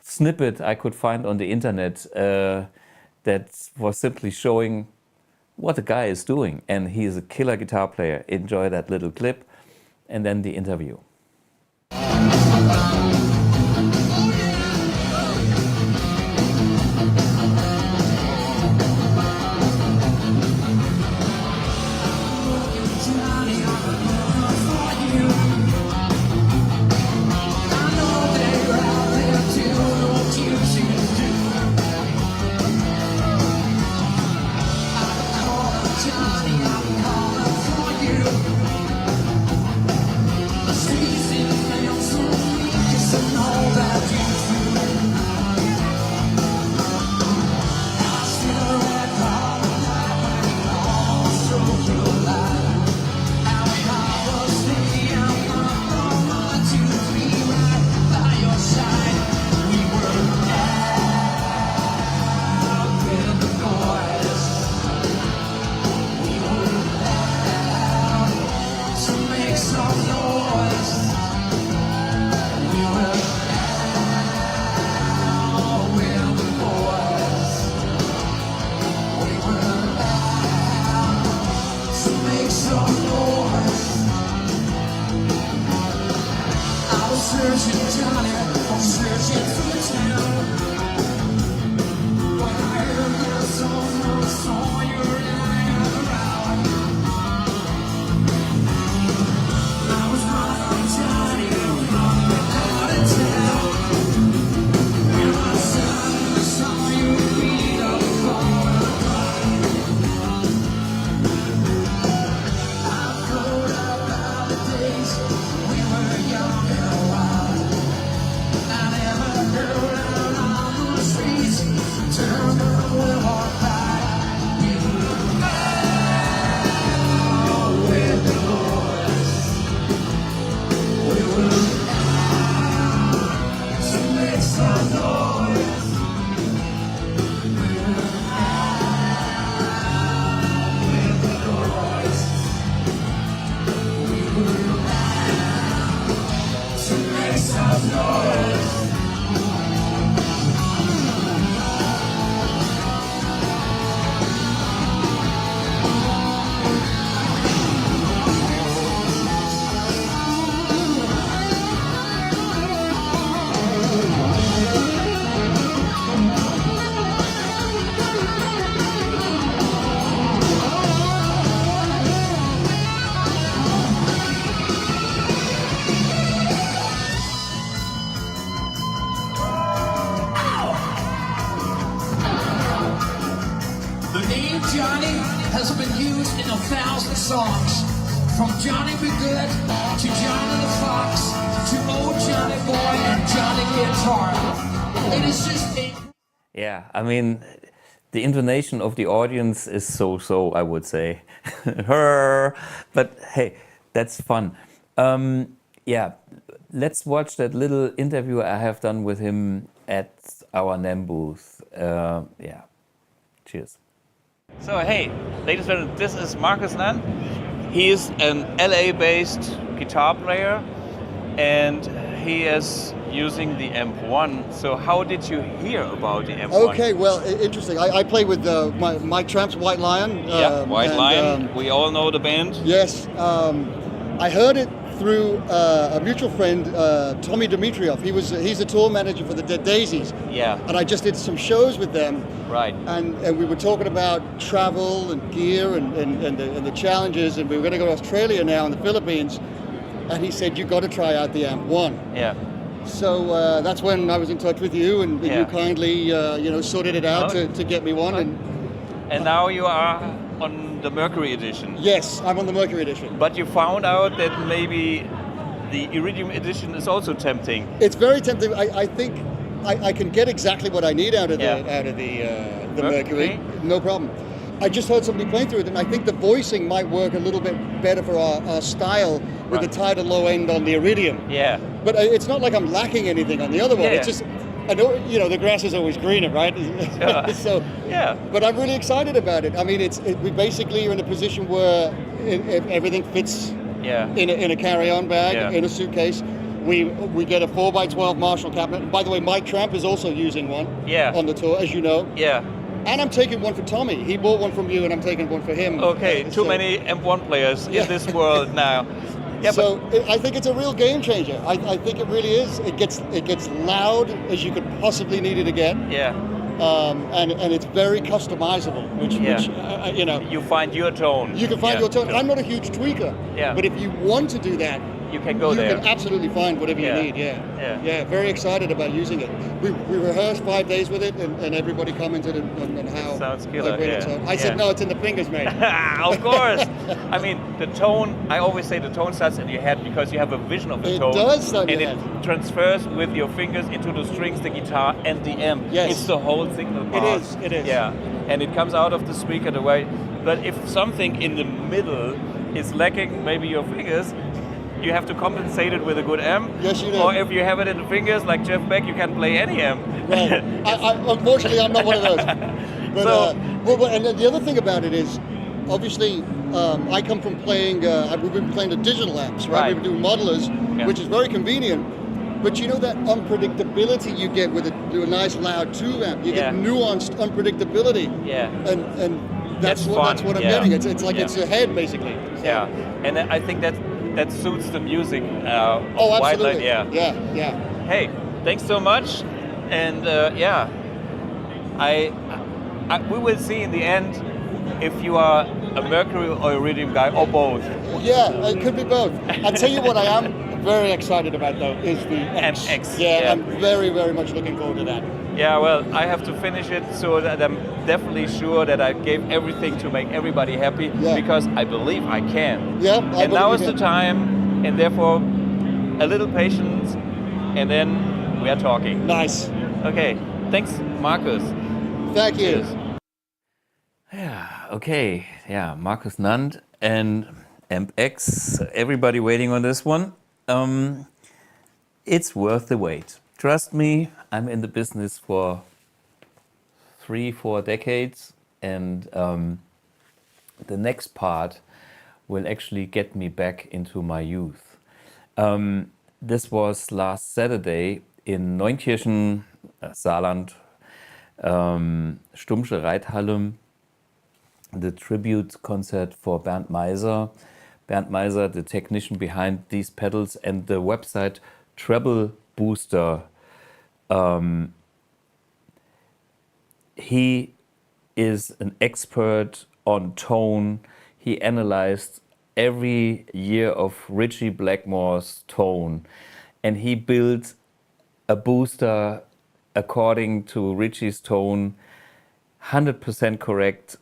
snippet I could find on the internet that was simply showing what the guy is doing. And he is a killer guitar player. Enjoy that little clip and then the interview. has been used in 1,000 songs, from Johnny Be Good to Johnny the Fox to Old Johnny Boy and Johnny Guitar. It is just a... Yeah, I mean, the intonation of the audience is so, I would say. Her, but hey, that's fun. Yeah, let's watch that little interview I have done with him at our NAMM booth. Yeah, cheers. So hey, ladies and gentlemen, this is Marcus Nand. He is an LA-based guitar player, and he is using the AMP-1. So how did you hear about the AMP-1? Okay, well, interesting. I play with my Tramp's White Lion. Yeah, White Lion. We all know the band. Yes. I heard it through a mutual friend, Tommy Dimitrioff. He's a tour manager for the Dead Daisies. Yeah. And I just did some shows with them. Right. And we were talking about travel and gear and the challenges, and we were going to go to Australia now and the Philippines. And he said, you got to try out the AMP-1. Yeah. So that's when I was in touch with you, and you kindly, sorted it out to get me one. And now you are on the Mercury edition. Yes, I'm on the Mercury edition. But you found out that maybe the Iridium edition is also tempting. It's very tempting. I think I can get exactly what I need out of the Mercury. No problem. I just heard somebody playing through it, and I think the voicing might work a little bit better for our style with the tighter low end on the Iridium. Yeah. But it's not like I'm lacking anything on the other one. Yeah. It's just, I know, the grass is always greener, right? Yeah. So, yeah. But I'm really excited about it. I mean, we basically are in a position where everything fits in a carry-on bag, in a suitcase. We get a 4x12 Marshall cabinet. By the way, Mike Tramp is also using one on the tour, as you know. Yeah. And I'm taking one for Tommy. He bought one from you, and I'm taking one for him. Okay, too many AMP-1 players in this world now. Yeah, so I think it's a real game changer. I think it really is. It gets loud as you could possibly need it to get. Yeah. And it's very customizable, which you find your tone. You can find your tone. I'm not a huge tweaker. Yeah. But if you want to do that, you can go there. You can absolutely find whatever you need. Yeah. Very excited about using it. We rehearsed 5 days with it, and everybody commented on how sounds killer. Great it sounds. I said, no, it's in the fingers, mate. Of course. I mean, the tone. I always say the tone starts in your head because you have a vision of the tone. It does start in your head. head. It transfers with your fingers into the strings, the guitar, and the amp. Yes. It's the whole signal part. It is. Yeah. And it comes out of the speaker the way. But if something in the middle is lacking, maybe your fingers, you have to compensate it with a good amp. Yes, you do. Or if you have it in the fingers, like Jeff Beck, you can play any amp. Right. Unfortunately, I'm not one of those. But, and the other thing about it is, obviously, I come from playing, we've been playing the digital amps, right? We've been doing modelers, which is very convenient. But you know that unpredictability you get with a nice loud tube amp. You get nuanced unpredictability. Yeah. And that's what I'm getting. It's like it's ahead, basically. So. Yeah. And I think that suits the music. Oh, absolutely. Yeah. Hey, thanks so much. And we will see in the end if you are a Mercury or Iridium guy or both. Yeah, it could be both. I'll tell you what I am very excited about, though, is the MX. Yeah, I'm very, very much looking forward to that. Yeah, well, I have to finish it so that I'm definitely sure that I gave everything to make everybody happy because I believe I can. Yeah, and now is the time, and therefore a little patience, and then we are talking. Nice. Okay, thanks, Marcus. Thank you. Cheers. Yeah, okay. Yeah, Marcus Nand and MX. Everybody waiting on this one. It's worth the wait. Trust me, I'm in the business for 3-4 decades, and the next part will actually get me back into my youth. This was last Saturday in Neunkirchen, Saarland, Stummsche Reithalle, the tribute concert for Bernd Meiser. Bernd Meiser, the technician behind these pedals and the website Treble Booster. He is an expert on tone. He analyzed every year of Ritchie Blackmore's tone, and he built a booster according to Ritchie's tone, 100% correct.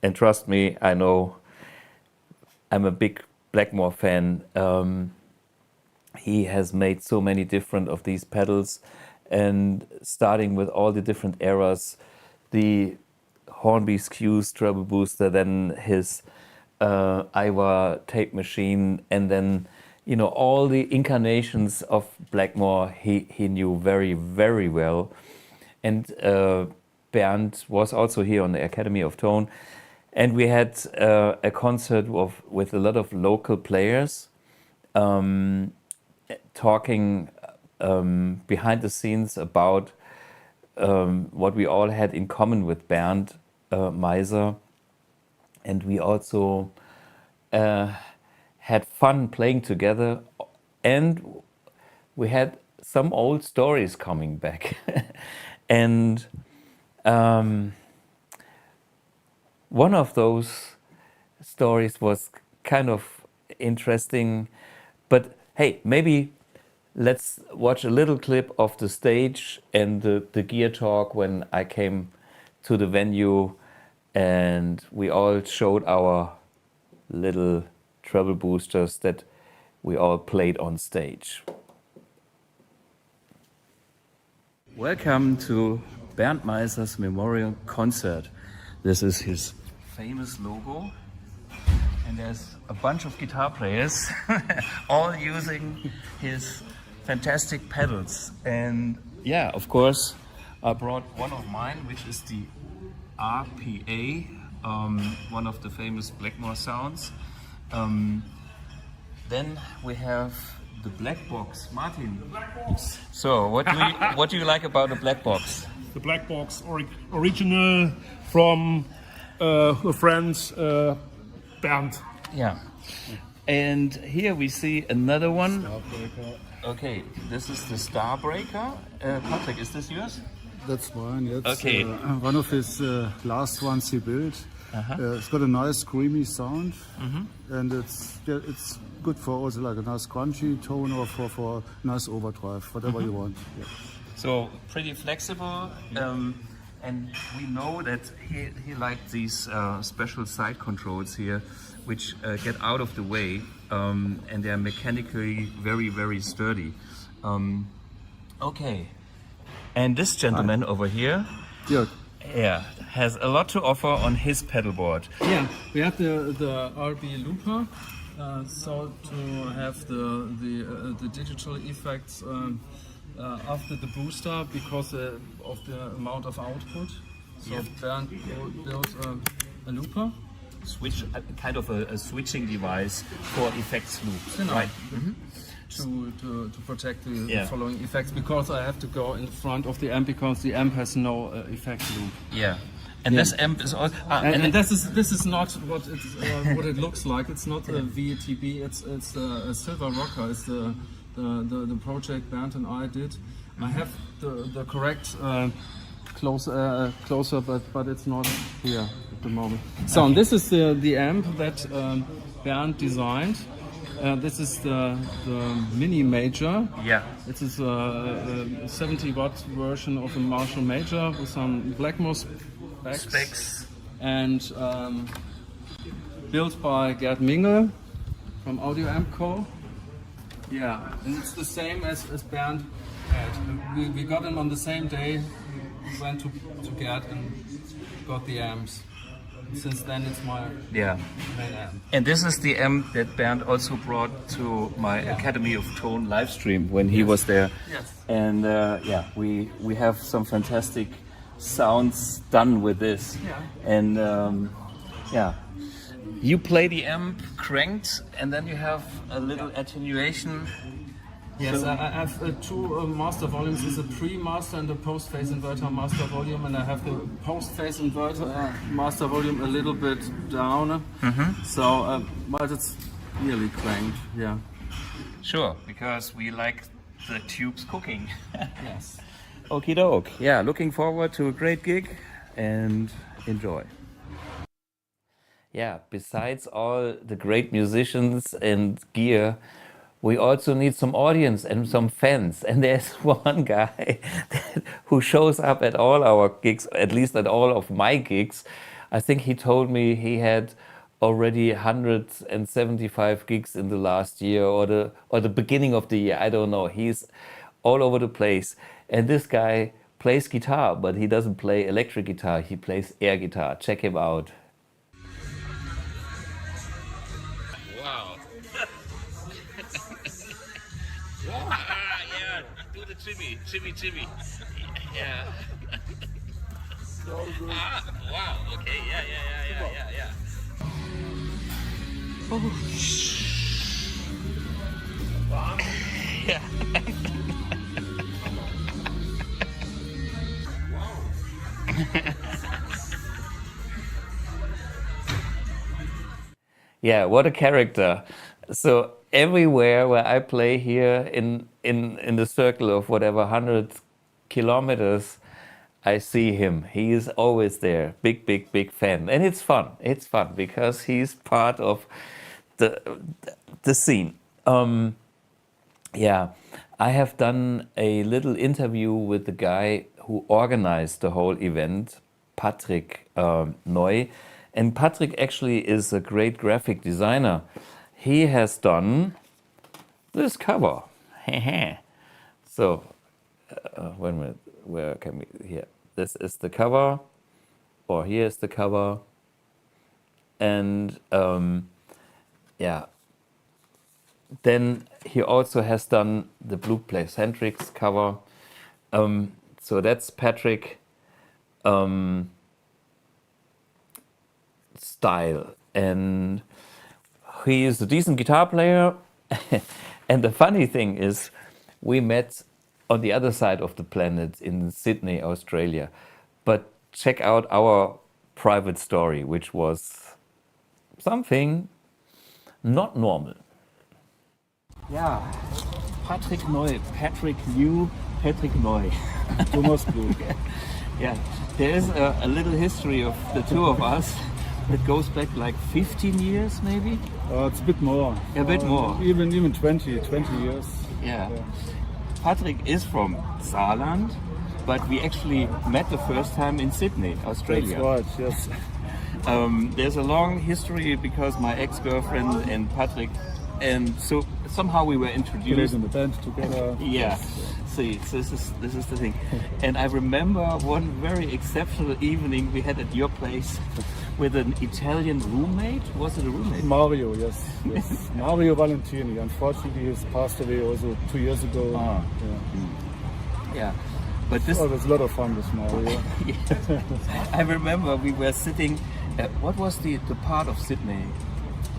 and trust me, I know I'm a big Blackmore fan. He has made so many different of these pedals, and starting with all the different eras, the Hornby Skews treble booster, then his Iowa tape machine, and then all the incarnations of Blackmore he knew very, very well. And Bernd was also here on the Academy of Tone, and we had a concert with a lot of local players, talking behind the scenes about what we all had in common with Bernd Meiser, and we also had fun playing together, and we had some old stories coming back. And one of those stories was kind of interesting, but hey, maybe let's watch a little clip of the stage and the gear talk when I came to the venue and we all showed our little treble boosters that we all played on stage. Welcome to Bernd Meiser's memorial concert. This is his famous logo, and there's a bunch of guitar players all using his fantastic pedals. And yeah, of course, I brought one of mine, which is the RPA, one of the famous Blackmore sounds. Then we have the black box. Martin. The black box. So, what do you like about the black box? The black box, original from a friend, Bernd. Yeah. And here we see another one. Okay, this is the Starbreaker. Patrick, is this yours? That's mine. It's okay. One of his last ones he built. It's got a nice screamy sound, and it's good for also like a nice crunchy tone or for nice overdrive, whatever you want. Yeah. So pretty flexible, and we know that he liked these special side controls here, which get out of the way, and they are mechanically very, very sturdy. Okay, and this gentleman over here, yeah, has a lot to offer on his pedal board. Yeah, we have the RB looper, so to have the digital effects after the booster because of the amount of output. So Bernd built a looper. Kind of a switching device for effects loops, right? To protect the following effects, because I have to go in front of the amp because the amp has no effect loop. Yeah, and this amp is also and this is not what it looks like. It's not a VTB. It's a Silver Rocker. It's the project Bernd and I did. I have the correct closer, but it's not here at the moment. So and this is the amp that Bernd designed. This is the Mini Major. Yeah. It is a 70-watt version of a Marshall Major with some Blackmore specs. And built by Gerd Mingel from Audio Amp Co. Yeah, and it's the same as Bernd had. We got them on the same day. We went to Gerd and got the amps. Since then, it's my main amp. And this is the amp that Bernd also brought to my Academy of Tone live stream when he was there. Yes. And we have some fantastic sounds done with this. Yeah. And you play the amp cranked, and then you have a little attenuation. Yes, I have two master volumes. It's a pre-master and a post-phase inverter master volume, and I have the post-phase inverter master volume a little bit down. So, but it's nearly cranked, yeah. Sure, because we like the tubes cooking. Yes. Okie doke. Yeah, looking forward to a great gig and enjoy. Yeah, besides all the great musicians and gear, we also need some audience and some fans. And there's one guy who shows up at all our gigs, at least at all of my gigs. I think he told me he had already 175 gigs in the last year or the beginning of the year. I don't know. He's all over the place. And this guy plays guitar, but he doesn't play electric guitar. He plays air guitar. Check him out. Wow. Yeah, do the chimmy. Yeah. Wow. Okay. Yeah. Oh. Yeah. Yeah, what a character. So everywhere where I play here in the circle of whatever 100 kilometers, I see him. He is always there. Big fan. And it's fun. It's fun because he's part of the scene. Yeah, I have done a little interview with the guy who organized the whole event, Patrick Neu. And Patrick actually is a great graphic designer. He has done this cover. So, wait a minute, where can we, here. This is the cover, or here's the cover. And yeah, then he also has done the Blug Centrics cover. So that's Patrick style, and he is a decent guitar player. And the funny thing is, we met on the other side of the planet in Sydney, Australia. But check out our private story, which was something not normal. Yeah, Patrick Neu, Patrick New, Patrick Neu. Thomas Blug. Yeah, there is a little history of the two of us. It goes back like 15 years, maybe? It's a bit more. A bit more. Even 20 years. Yeah. Patrick is from Saarland, but we actually met the first time in Sydney, Australia. That's right, yes. There's a long history because my ex-girlfriend and Patrick, and so somehow we were introduced. In the band together. Yeah. See, this is the thing. And I remember one very exceptional evening we had at your place with an Italian roommate. Was it a roommate? Mario, yes. Mario Valentini. Unfortunately, he's passed away also 2 years ago. Yeah. But this was a lot of fun with Mario. I remember we were sitting. What was the part of Sydney?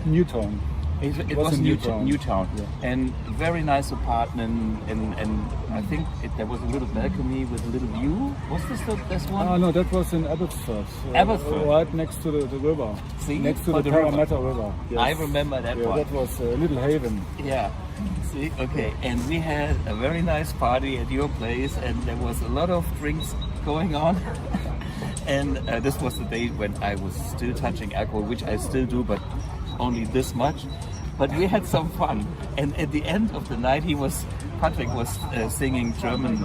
Newtown. It was Newtown. Yeah. And very nice apartment, and I think there was a little balcony with a little view. Was this one? No, that was in Abbotsford. Abbotsford? Right next to the river. See? Next to the Parramatta River. Yes. I remember that one. That was a little haven. Yeah. See? Okay. And we had a very nice party at your place, and there was a lot of drinks going on. And this was the day when I was still touching alcohol, which I still do, but only this much. But we had some fun, and at the end of the night, Patrick was singing German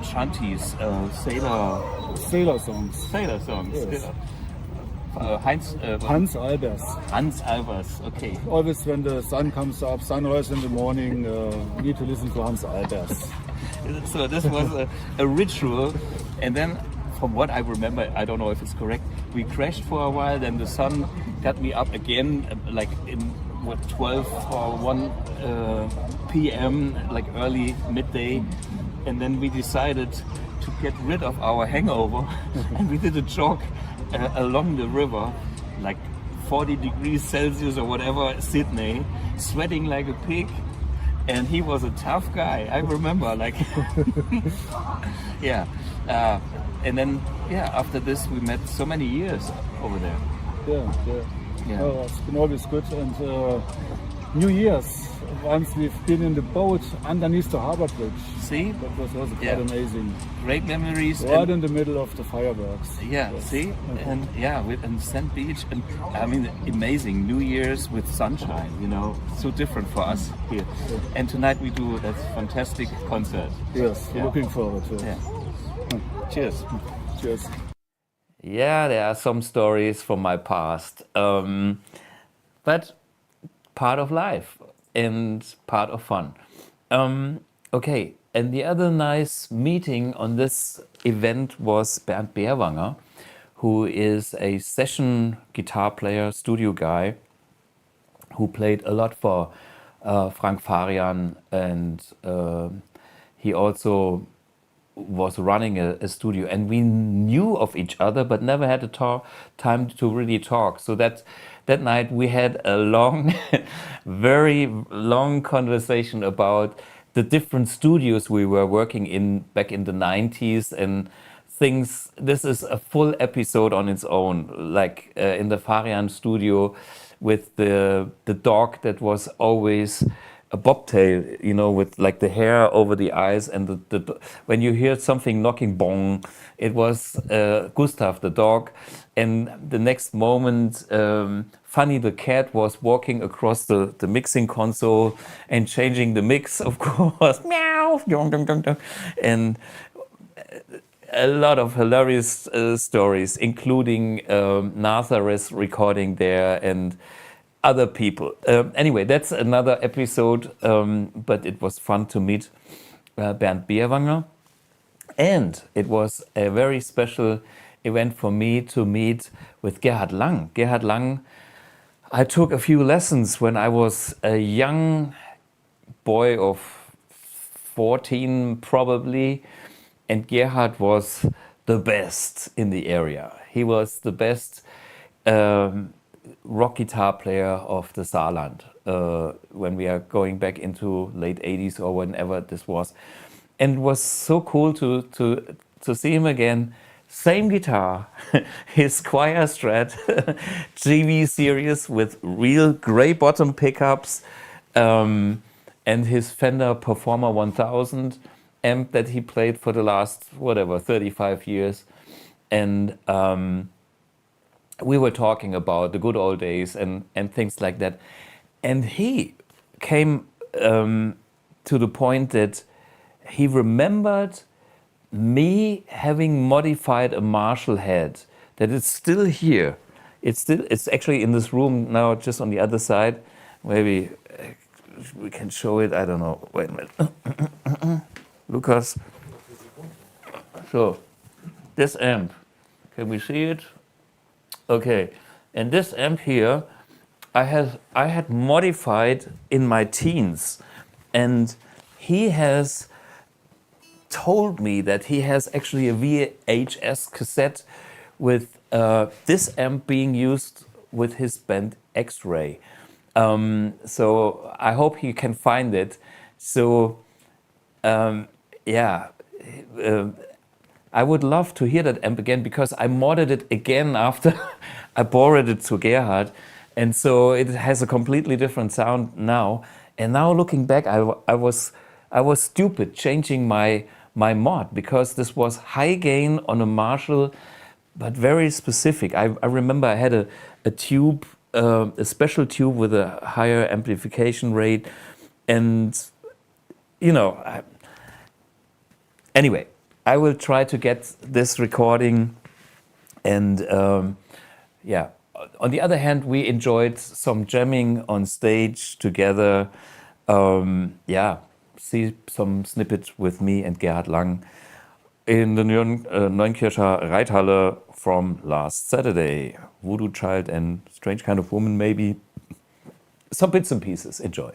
chanties, sailor songs. Sailor songs. Yes. Hans Albers. Hans Albers. Okay. Always when the sun comes up, sunrise in the morning, you need to listen to Hans Albers. So this was a ritual, and then, from what I remember, I don't know if it's correct, we crashed for a while, then the sun got me up again, like in 12 or 1 p.m., like early midday, and then we decided to get rid of our hangover, and we did a jog along the river, like 40 degrees Celsius or whatever, Sydney, sweating like a pig. And he was a tough guy, I remember, like, yeah. And then, after this, we met so many years over there. Yeah. Oh, it's been always good. And New Year's, once we've been in the boat underneath the harbour bridge. See? That was also quite amazing. Great memories. Right in the middle of the fireworks. Yeah, yes. See? And and Sand Beach, and I mean, amazing. New Year's with sunshine, so different for us here. Yeah. And tonight we do that fantastic concert. Yes, looking forward to it. Yeah. Cheers. Cheers. Yeah, there are some stories from my past, but part of life and part of fun. Okay, and the other nice meeting on this event was Bernd Meiser, who is a session guitar player, studio guy, who played a lot for Frank Farian, and he also was running a studio, and we knew of each other but never had time to really talk. So that night we had a long very long conversation about the different studios we were working in back in the 90s and things. This is a full episode on its own, like in the Farian studio with the dog that was always a bobtail, you know, with like the hair over the eyes, and when you hear something knocking bong, it was Gustav the dog, and the next moment Funny the cat was walking across the mixing console and changing the mix, of course, meow, and a lot of hilarious stories, including Nazareth recording there and other people. Anyway, that's another episode, but it was fun to meet Bernd Meiser. And it was a very special event for me to meet with Gerhard Lang. Gerhard Lang, I took a few lessons when I was a young boy of 14 probably, and Gerhard was the best in the area. He was the best rock guitar player of the Saarland when we are going back into late 80s or whenever this was, and it was so cool to see him again. Same guitar, his Squier Strat GV series with real gray bottom pickups, and his Fender Performer 1000 amp that he played for the last 35 years, and we were talking about the good old days and things like that. And he came to the point that he remembered me having modified a Marshall head, that it's still here. It's actually in this room now, just on the other side. Maybe we can show it, I don't know. Wait a minute. Lucas. So, this amp, can we see it? Okay, and this amp here, I had modified in my teens, and he has told me that he has actually a VHS cassette with this amp being used with his band X-Ray. So I hope he can find it. So yeah. I would love to hear that amp again, because I modded it again after I borrowed it to Gerhard, and so it has a completely different sound now. And now looking back, I was stupid changing my mod, because this was high gain on a Marshall, but very specific. I remember I had a tube, a special tube with a higher amplification rate, and you know. Anyway. I will try to get this recording, and yeah. On the other hand, we enjoyed some jamming on stage together. Yeah, see some snippets with me and Gerhard Lang in the Neunkircher Reithalle from last Saturday. Voodoo Child and Strange Kind of Woman, maybe. Some bits and pieces. Enjoy.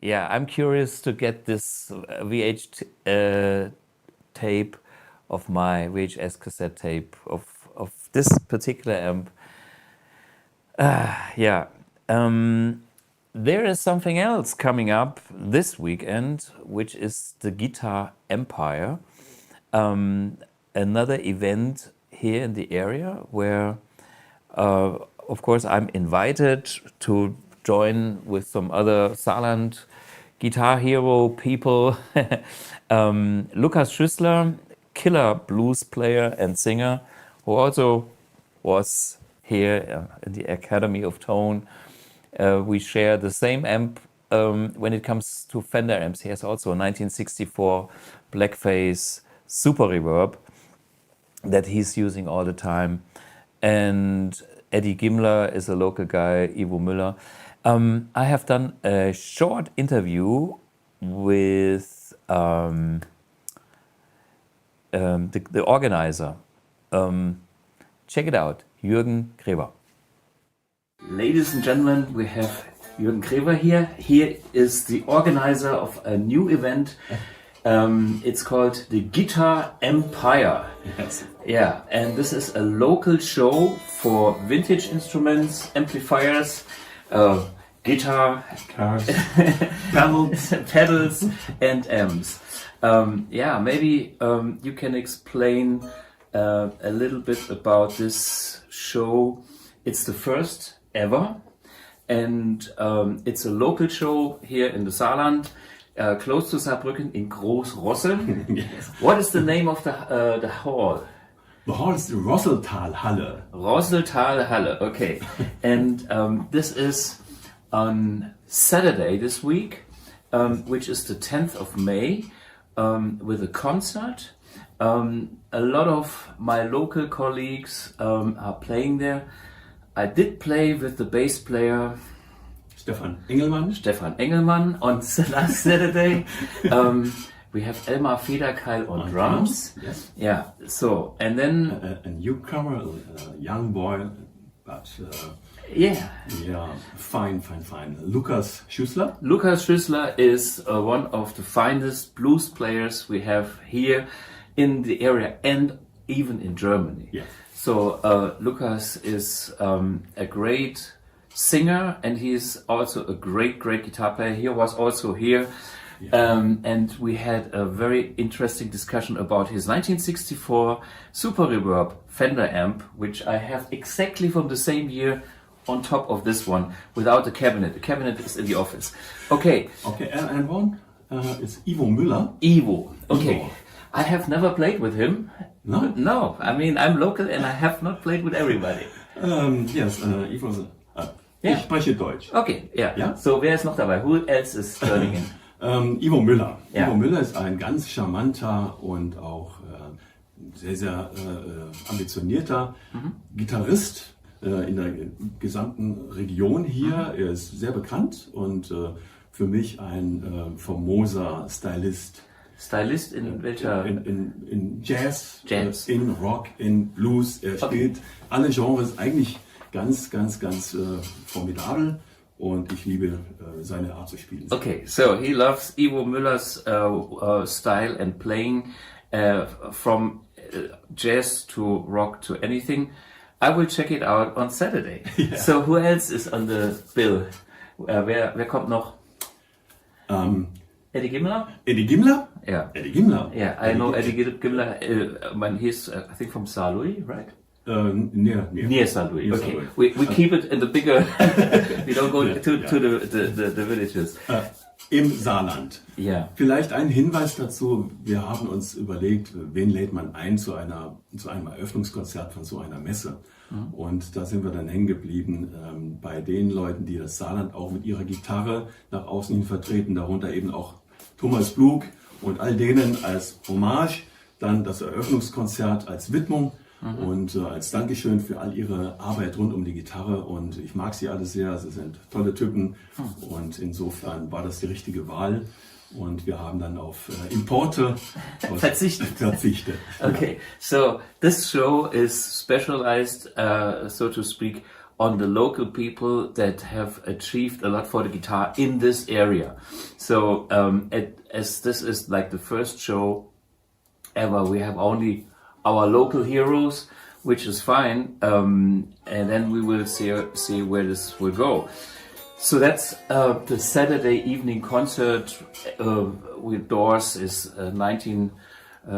yeah, I'm curious to get this tape of my VHS cassette tape of this particular amp. Yeah. There is something else coming up this weekend, which is the Guitar Empire. Another event here in the area where, of course, I'm invited to join with some other Saarland guitar hero people. Lukas Schüssler, killer blues player and singer, who also was here in the Academy of Tone. We share the same amp when it comes to Fender amps. He has also a 1964 Blackface Super Reverb that he's using all the time. And Eddie Gimler is a local guy, Ivo Müller. I have done a short interview with the organizer. Check it out, Jürgen Gräber. Ladies and gentlemen, we have Jürgen Gräber here. He is the organizer of a new event. It's called the Guitar Empire. Yes. Yeah, and this is a local show for vintage instruments, amplifiers, guitar, pedals, and amps. Yeah, maybe you can explain a little bit about this show. It's the first ever, and it's a local show here in the Saarland, close to Saarbrücken in Großrossel. Yes. What is the name of the hall? The hall is the Rosseltalhalle. Rosseltalhalle, okay. And this is on Saturday this week, which is the 10th of May, with a concert. A lot of my local colleagues are playing there. I did play with the bass player Stefan Engelmann on last Saturday. We have Elmar Federkeil on drums. Yes. Yeah. So and then a newcomer, a young boy, but yeah, fine. Lukas Schüssler. Lukas Schüssler is one of the finest blues players we have here in the area and even in Germany. Yeah. So Lukas is a great singer, and he's also a great guitar player. He was also here, and we had a very interesting discussion about his 1964 Super Reverb Fender amp, which I have exactly from the same year on top of this one, without the cabinet. The cabinet is in the office. Okay. Okay, and one is Ivo Müller. Ivo. Okay. Ivo. I have never played with him. No? No. I mean, I'm local and I have not played with everybody. Yes, Ivo. Ich spreche Deutsch. Okay, ja. Ja? So, wer ist noch dabei? Who else is joining in? Ivo Müller. Ja. Ivo Müller ist ein ganz charmanter und auch sehr ambitionierter Gitarrist in der gesamten Region hier. Er ist sehr bekannt und für mich ein famoser Stylist. Stylist in welcher? In Jazz, in Rock, in Blues. Er spielt alle Genres eigentlich ganz formidabel, und ich liebe seine Art zu spielen. Okay, so he loves Ivo Müller's style and playing from jazz to rock to anything. I will check it out on Saturday. Yeah. So who else is on the bill? Wer kommt noch? Eddie Gimler? Eddie Gimler? Yeah. Eddie Gimler? Yeah, I know Eddie Gimler. He's I think from Saarlouis, right? Near Saarlouis. Okay, we keep it in the bigger. We don't go to the villages. Im Saarland. Ja. Vielleicht ein Hinweis dazu: Wir haben uns überlegt, wen lädt man ein zu einem Eröffnungskonzert von so einer Messe. Mhm. Und da sind wir dann hängen geblieben bei den Leuten, die das Saarland auch mit ihrer Gitarre nach außen hin vertreten, darunter eben auch Thomas Blug, und all denen als Hommage dann das Eröffnungskonzert als Widmung. Mhm. Und als Dankeschön für all ihre Arbeit rund um die Gitarre, und ich mag sie alle sehr, sie sind tolle Typen, und insofern war das die richtige Wahl, und wir haben dann auf Importe verzichtet. Okay, so this show is specialized, so to speak, on the local people that have achieved a lot for the guitar in this area. So as this is like the first show ever, we have only our local heroes, which is fine, and then we will see where this will go. So that's the Saturday evening concert with doors is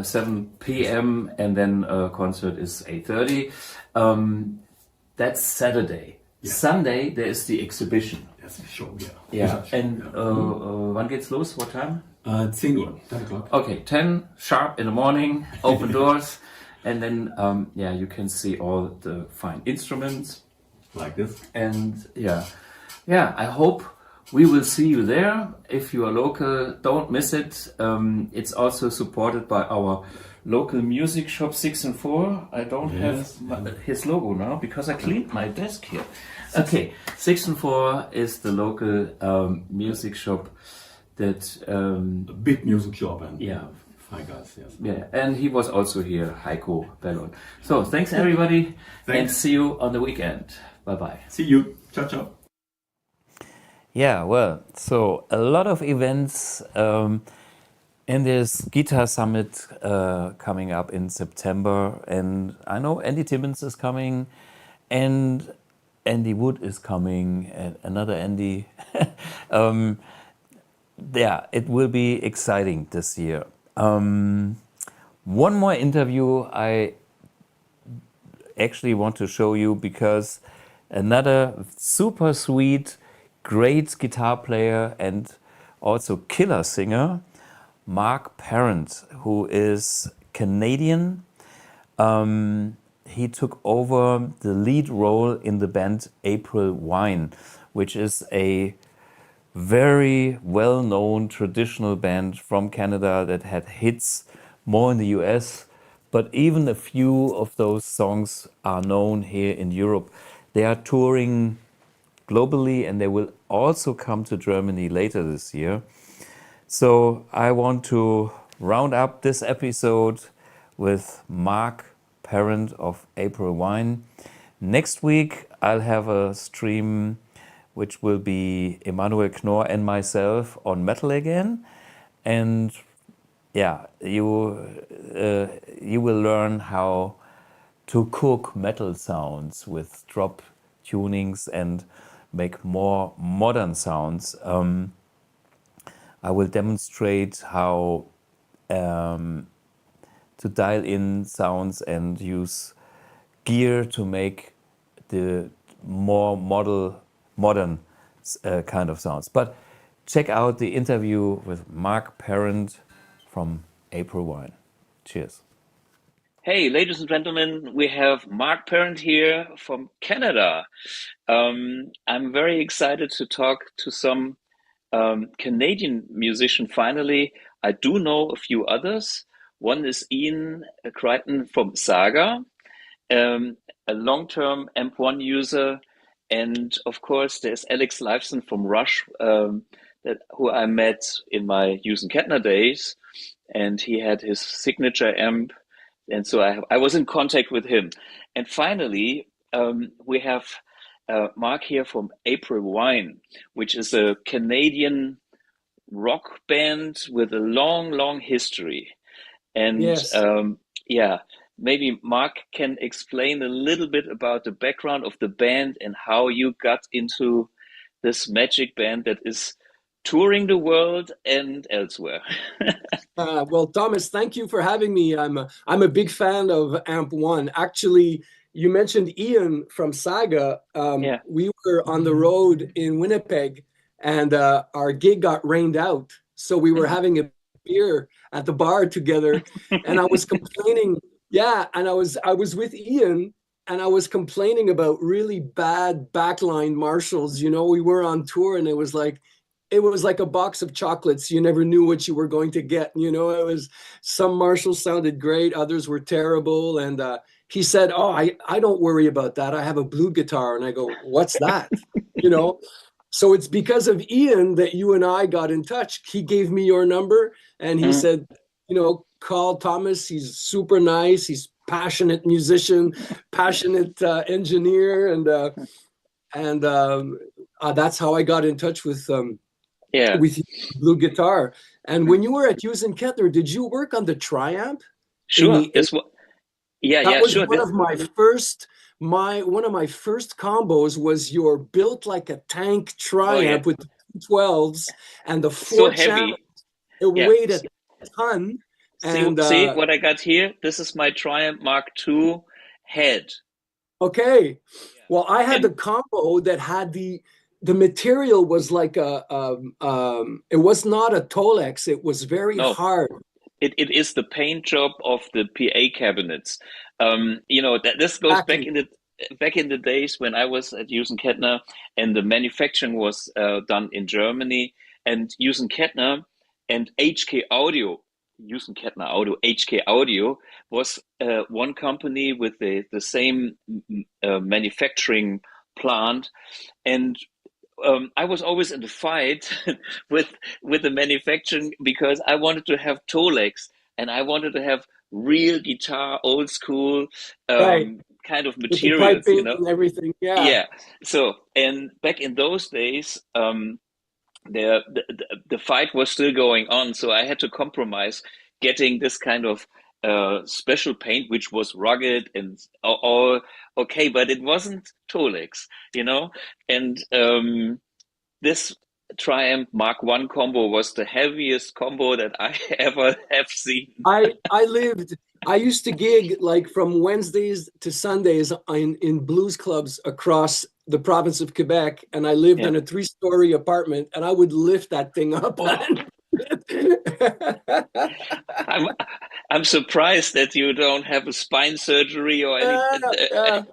7 p.m. and then concert is 8:30. That's Saturday. Yeah. Sunday there is the exhibition. That's show, yeah. Yeah. And wann geht's los? What time? 10 Uhr, 10 o'clock. Okay, 10 sharp in the morning, open doors, and then yeah, you can see all the fine instruments. Like this. And yeah, I hope we will see you there. If you are local, don't miss it. It's also supported by our local music shop 6 and 4. I don't have his logo now because I cleaned my desk here. Okay, 6 and 4 is the local music shop that a big music shop and yeah. Hi guys, yes. Yeah, and he was also here, Heiko Bellon. So thanks everybody, and see you on the weekend. Bye bye. See you. Ciao ciao. Yeah, well, so a lot of events, and there's Guitar Summit coming up in September, and I know Andy Timmons is coming, and Andy Wood is coming, and another Andy. Yeah, it will be exciting this year. One more interview I actually want to show you, because another super sweet, great guitar player and also killer singer, Mark Parent, who is Canadian. He took over the lead role in the band April Wine, which is a very well-known traditional band from Canada that had hits more in the US, but even a few of those songs are known here in Europe. They are touring globally, and they will also come to Germany later this year. So I want to round up this episode with Mark Parent of April Wine. Next week I'll have a stream which will be Emanuel Knorr and myself on metal again. And yeah, you will learn how to cook metal sounds with drop tunings and make more modern sounds. I will demonstrate how to dial in sounds and use gear to make the more modern kind of sounds. But check out the interview with Mark Parent from April Wine. Cheers. Hey, ladies and gentlemen, we have Mark Parent here from Canada. I'm very excited to talk to some Canadian musician finally. I do know a few others. One is Ian Crichton from Saga, a long-term AMP1 user. And of course, there's Alex Lifeson from Rush, who I met in my Hughes and Kettner days. And he had his signature amp. And so I was in contact with him. And finally, we have Mark here from April Wine, which is a Canadian rock band with a long, long history. And yes. Yeah, maybe Mark can explain a little bit about the background of the band and how you got into this magic band that is touring the world and elsewhere. Well, Thomas, thank you for having me. I'm a big fan of AMP1. Actually, you mentioned Ian from Saga. Yeah. We were on the road in Winnipeg, and our gig got rained out. So we were having a beer at the bar together, and I was complaining. Yeah, and I was with Ian, and I was complaining about really bad backline Marshalls. You know, we were on tour, and it was like a box of chocolates. You never knew what you were going to get. You know, it was some Marshalls sounded great, others were terrible. And he said, "Oh, I don't worry about that. I have a BluGuitar." And I go, "What's that?" You know. So it's because of Ian that you and I got in touch. He gave me your number, and he said, you know, call Thomas. He's super nice. He's passionate musician, passionate engineer, and and that's how I got in touch with Yeah. with BluGuitar. And when you were at Hughes and Kettner, did you work on the Triamp? Sure. This was, yeah, That yeah, was sure. one of my first. One of my first combos was your built like a tank Triamp with 12s and the So 4 heavy. channels. It Yeah. weighed a ton. And See what I got here? This is my Triumph Mark II head. okay, well, I had And the combo that had the material was like it was not a Tolex. It was very no, hard. it is the paint job of the PA cabinets. You know, that this goes Exactly. back in the days when I was at Hughes and Kettner, and the manufacturing was done in Germany, and Hughes and Kettner and HK Audio. Hughes and Kettner Audio, HK Audio was one company with the same manufacturing plant, and I was always in the fight with the manufacturing because I wanted to have Tolex and I wanted to have real guitar, old school Right. kind of With the piping materials, you know. and everything. Yeah. Yeah. So, and back in those days, the fight was still going on, so I had to compromise getting this kind of special paint, which was rugged and all okay, but it wasn't Tolex, you know. And this Triumph Mark One combo was the heaviest combo that I ever have seen. I used to gig like from Wednesdays to Sundays in blues clubs across the province of Quebec, and I lived in a 3-story apartment, and I would lift that thing up. I'm surprised that you don't have a spine surgery or anything.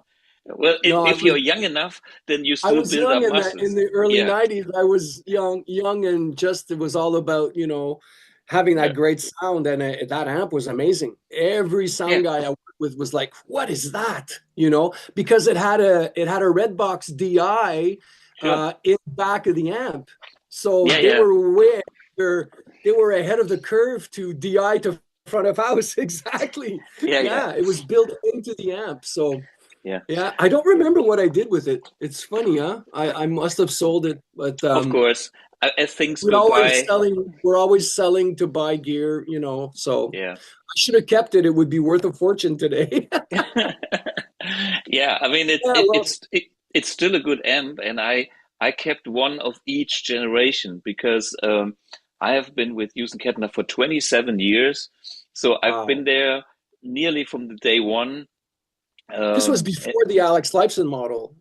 Well, if you're young enough, then you I still was build young up muscles. in the early Yeah. 90s. I was young, and just it was all about, you know, having that great sound, and that amp was amazing. Every sound guy I worked with was like, "What is that?" You know, because it had a Redbox DI in the back of the amp, so they were ahead of the curve to DI to front of house. Exactly. Yeah. It was built into the amp, so. Yeah. I don't remember what I did with it. It's funny, huh? I must have sold it, but Of course, as things go by. we're always selling to buy gear, you know. So Yeah. I should have kept it. It would be worth a fortune today. Yeah, I mean it's still a good amp, and I kept one of each generation because I have been with Hughes and Kettner for 27 years, so I've been there nearly from the day one. This was before the Alex Lifeson model.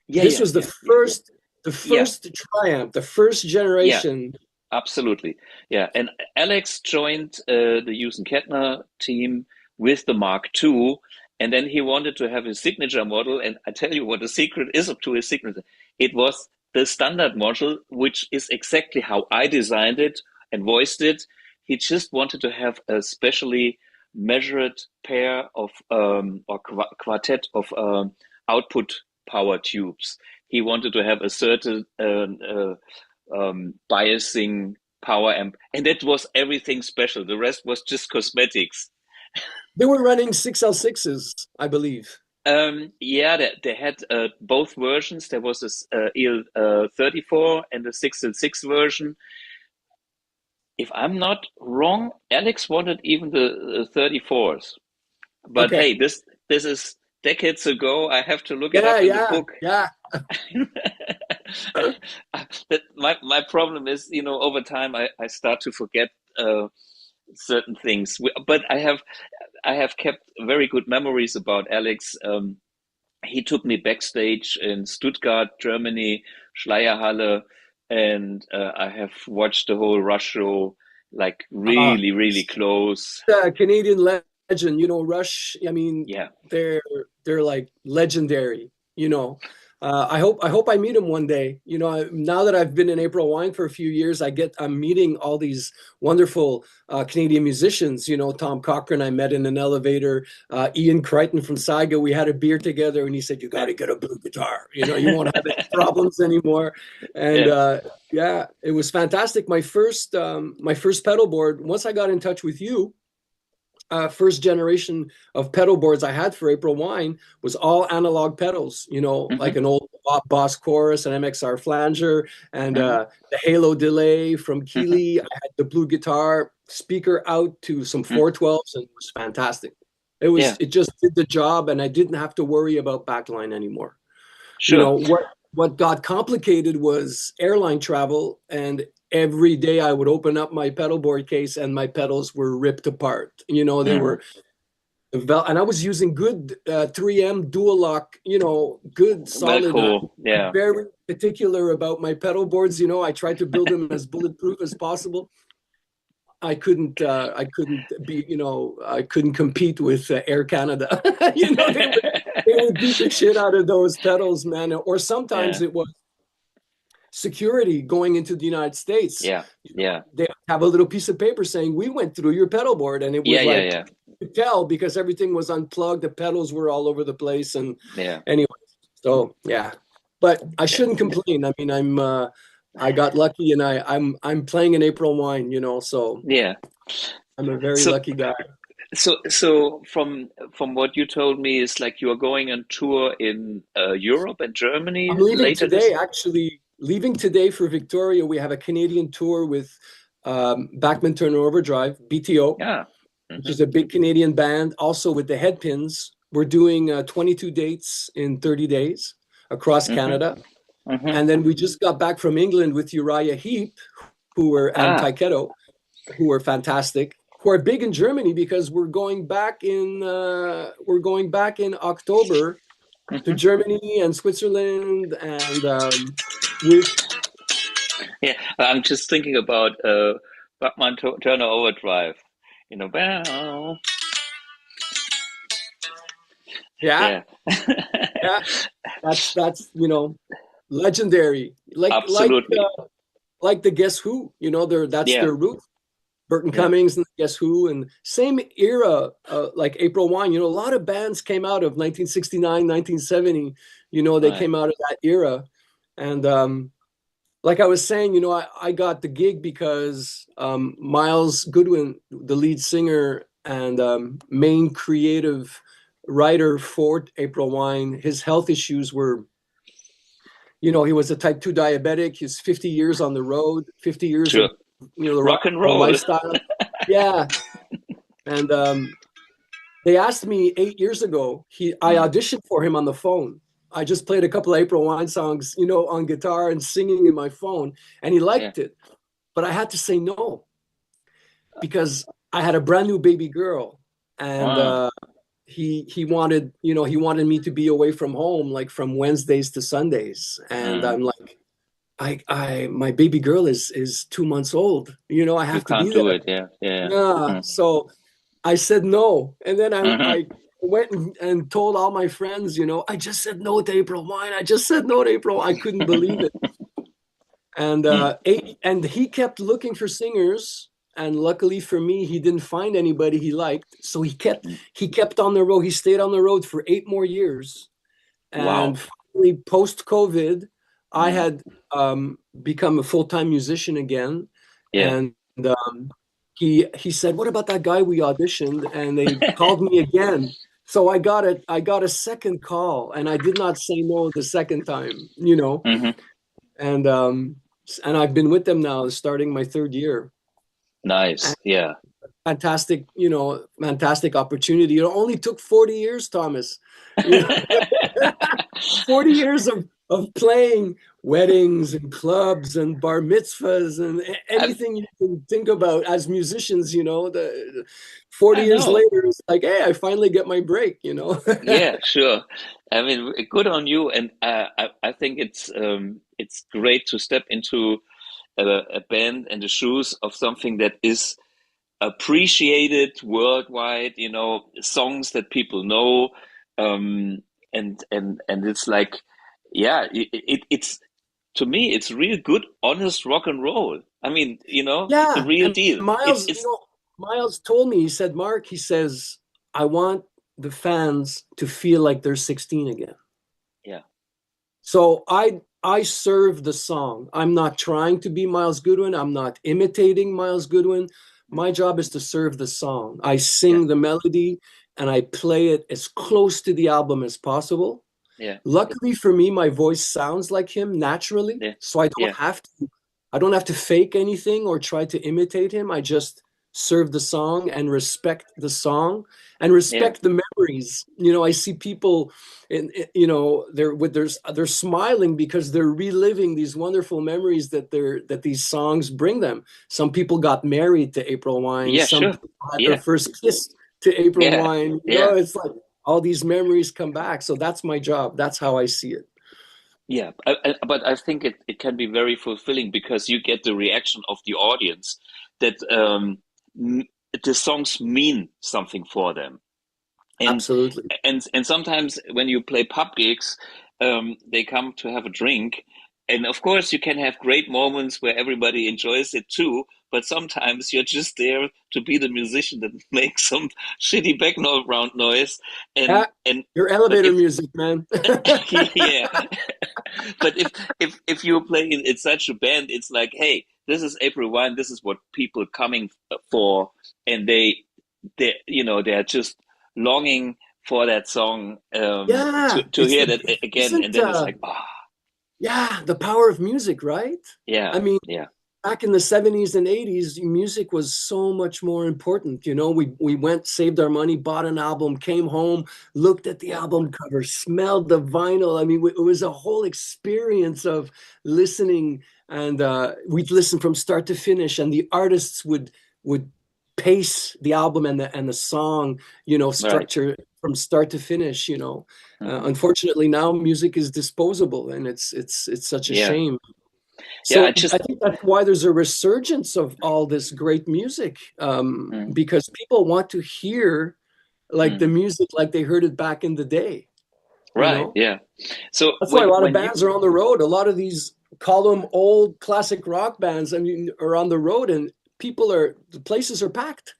This was the first Triumph, the first generation. Yeah, absolutely. Yeah, and Alex joined the Hughes and Kettner team with the Mark II, and then he wanted to have his signature model. And I tell you what the secret is to his signature. It was the standard model, which is exactly how I designed it and voiced it. He just wanted to have a specially measured pair of or quartet of output power tubes. He wanted to have a certain biasing power amp, and that was everything special. The rest was just cosmetics. They were running 6L6s, I believe. Yeah, they had both versions. There was this EL34 and the 6L6 version. If I'm not wrong, Alex wanted even the 34s. But hey, this is decades ago. I have to look it up in the book. Yeah. My problem is, you know, over time I start to forget certain things. But I have kept very good memories about Alex. He took me backstage in Stuttgart, Germany, Schleierhalle, and I have watched the whole Rush show like really close. Canadian legend, you know, Rush. I mean, they're like legendary. You know, I hope I meet him one day. You know, now that I've been in April Wine for a few years, I'm meeting all these wonderful Canadian musicians. You know, Tom Cochran I met in an elevator. Ian Crichton from Saiga, we had a beer together, and he said, "You got to get a BluGuitar. You know, you won't have any problems anymore." And it was fantastic. My first pedal board. Once I got in touch with you, first generation of pedal boards I had for April Wine was all analog pedals, you know, like an old Boss Chorus, an MXR flanger, and the Halo delay from Keeley. I had the BluGuitar speaker out to some 412s, and it was fantastic. It just did the job, and I didn't have to worry about backline anymore. Sure. You know, what got complicated was airline travel, and every day I would open up my pedal board case and my pedals were ripped apart. You know, they were, and I was using good 3M dual lock, you know, good solid. Cool. Yeah. Very particular about my pedal boards. You know, I tried to build them as bulletproof as possible. I couldn't be, you know, I couldn't compete with Air Canada. You know, they would beat the shit out of those pedals, man. Or sometimes it was security going into the United States. Yeah, yeah. They have a little piece of paper saying we went through your pedal board, and it was you could tell because everything was unplugged. The pedals were all over the place, and anyway. So but I shouldn't complain. I mean, I got lucky, and I'm playing in April Wine, you know. So I'm a very lucky guy. So from what you told me is like you are going on tour in Europe and Germany. I'm leaving later today, actually. Leaving today for Victoria. We have a Canadian tour with Bachman Turner Overdrive, BTO, which is a big Canadian band. Also with the Headpins, we're doing 22 dates in 30 days across Canada. And then we just got back from England with Uriah Heep, and Taiketo, who were fantastic, who are big in Germany because we're going back in October to Germany and Switzerland, and I'm just thinking about Bachman Turner Overdrive, you know. That's you know, legendary, like the Guess Who, you know, that's their root. Burton Cummings and Guess Who, and same era, like April Wine. You know, a lot of bands came out of 1969, 1970. You know, they came out of that era, and like I was saying, you know, I got the gig because Miles Goodwin, the lead singer and main creative writer for April Wine, his health issues were, you know, he was a type 2 diabetic. He's 50 years on the road, 50 years of, you know, the rock and roll lifestyle. And they asked me 8 years ago, I auditioned for him on the phone. I just played a couple of April Wine songs, you know, on guitar and singing in my phone, and he liked it. But I had to say no because I had a brand new baby girl, and he wanted, you know, he wanted me to be away from home, like from Wednesdays to Sundays. And I'm like, my baby girl is 2 months old. You know, I have to be there. So I said no. And then I went and told all my friends, you know, I just said no to April Wine. I just said no to April. I couldn't believe it. And and he kept looking for singers. And luckily for me, he didn't find anybody he liked. So he kept on the road. He stayed on the road for 8 more years. And finally, post-COVID, I had become a full-time musician again. And he said, "What about that guy we auditioned?" And they called me again. So I got a second call, and I did not say no the second time, you know. And I've been with them now, starting my 3rd year. Nice. And fantastic, you know, fantastic opportunity. It only took 40 years, Thomas. You know? 40 years of playing weddings and clubs and bar mitzvahs and anything you can think about as musicians, you know. The 40 years later, it's like, hey, I finally get my break, you know. Yeah, sure. I mean, good on you. And I think it's great to step into a band and the shoes of something that is appreciated worldwide, you know, songs that people know, and it's like, it's, to me, it's real good, honest rock and roll. I mean, you know, it's the real deal. Miles, you know, Miles told me, he said, Mark, he says, I want the fans to feel like they're 16 again. Yeah. So I serve the song. I'm not trying to be Miles Goodwin. I'm not imitating Miles Goodwin, My job is to serve the song. I sing the melody and I play it as close to the album as possible. Yeah. Luckily for me, my voice sounds like him naturally, so I don't have to fake anything or try to imitate him. I just serve the song and respect the song and respect the memories. You know, I see people you know, they're smiling because they're reliving these wonderful memories that these songs bring them. Some people got married to April Wine. Some people had their first kiss to April Wine. You know, it's like all these memories come back. So that's my job. That's how I see it. Yeah, but I think it can be very fulfilling because you get the reaction of the audience that the songs mean something for them. And, Absolutely. And sometimes when you play pub gigs, they come to have a drink. And of course, you can have great moments where everybody enjoys it too. But sometimes you're just there to be the musician that makes some shitty background noise. And your elevator music, man. Yeah. But if you're playing in such a band, it's like, hey, this is April Wine. This is what people are coming for, and they you know, they're just longing for that song to hear that again, and then it's like, yeah, the power of music, right? Yeah, I mean, yeah. Back in the 70s and 80s, music was so much more important. You know, we went, saved our money, bought an album, came home, looked at the album cover, smelled the vinyl. I mean, it was a whole experience of listening, and we'd listen from start to finish, and the artists would pace the album and the song, you know, structure from start to finish, you know. Unfortunately, now music is disposable, and it's such a shame. So I think that's why there's a resurgence of all this great music, because people want to hear like the music like they heard it back in the day. Right. You know? Yeah. So that's why a lot of bands are on the road. A lot of these, call them old classic rock bands, I mean, are on the road, and the places are packed.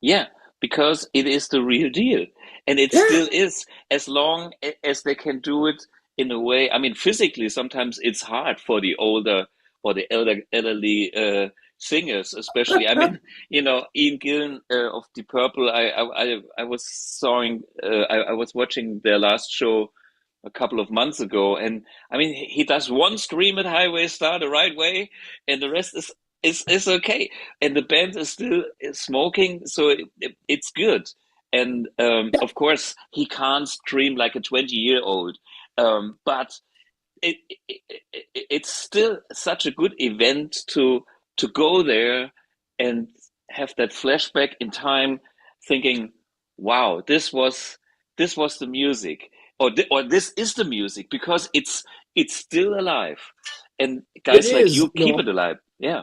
Yeah, because it is the real deal. And it still is, as long as they can do it in a way. I mean, physically, sometimes it's hard for the older or the elderly singers, especially. I mean, you know, Ian Gillan of Deep Purple. I was watching their last show a couple of months ago, and I mean, he does one scream at Highway Star the right way, and the rest is okay, and the band is still smoking, so it's good. And of course, he can't scream like a 20-year-old, but it's still such a good event to go there and have that flashback in time, thinking, "Wow, this was the music, or this is the music," because it's still alive, and guys like you keep it alive. Yeah.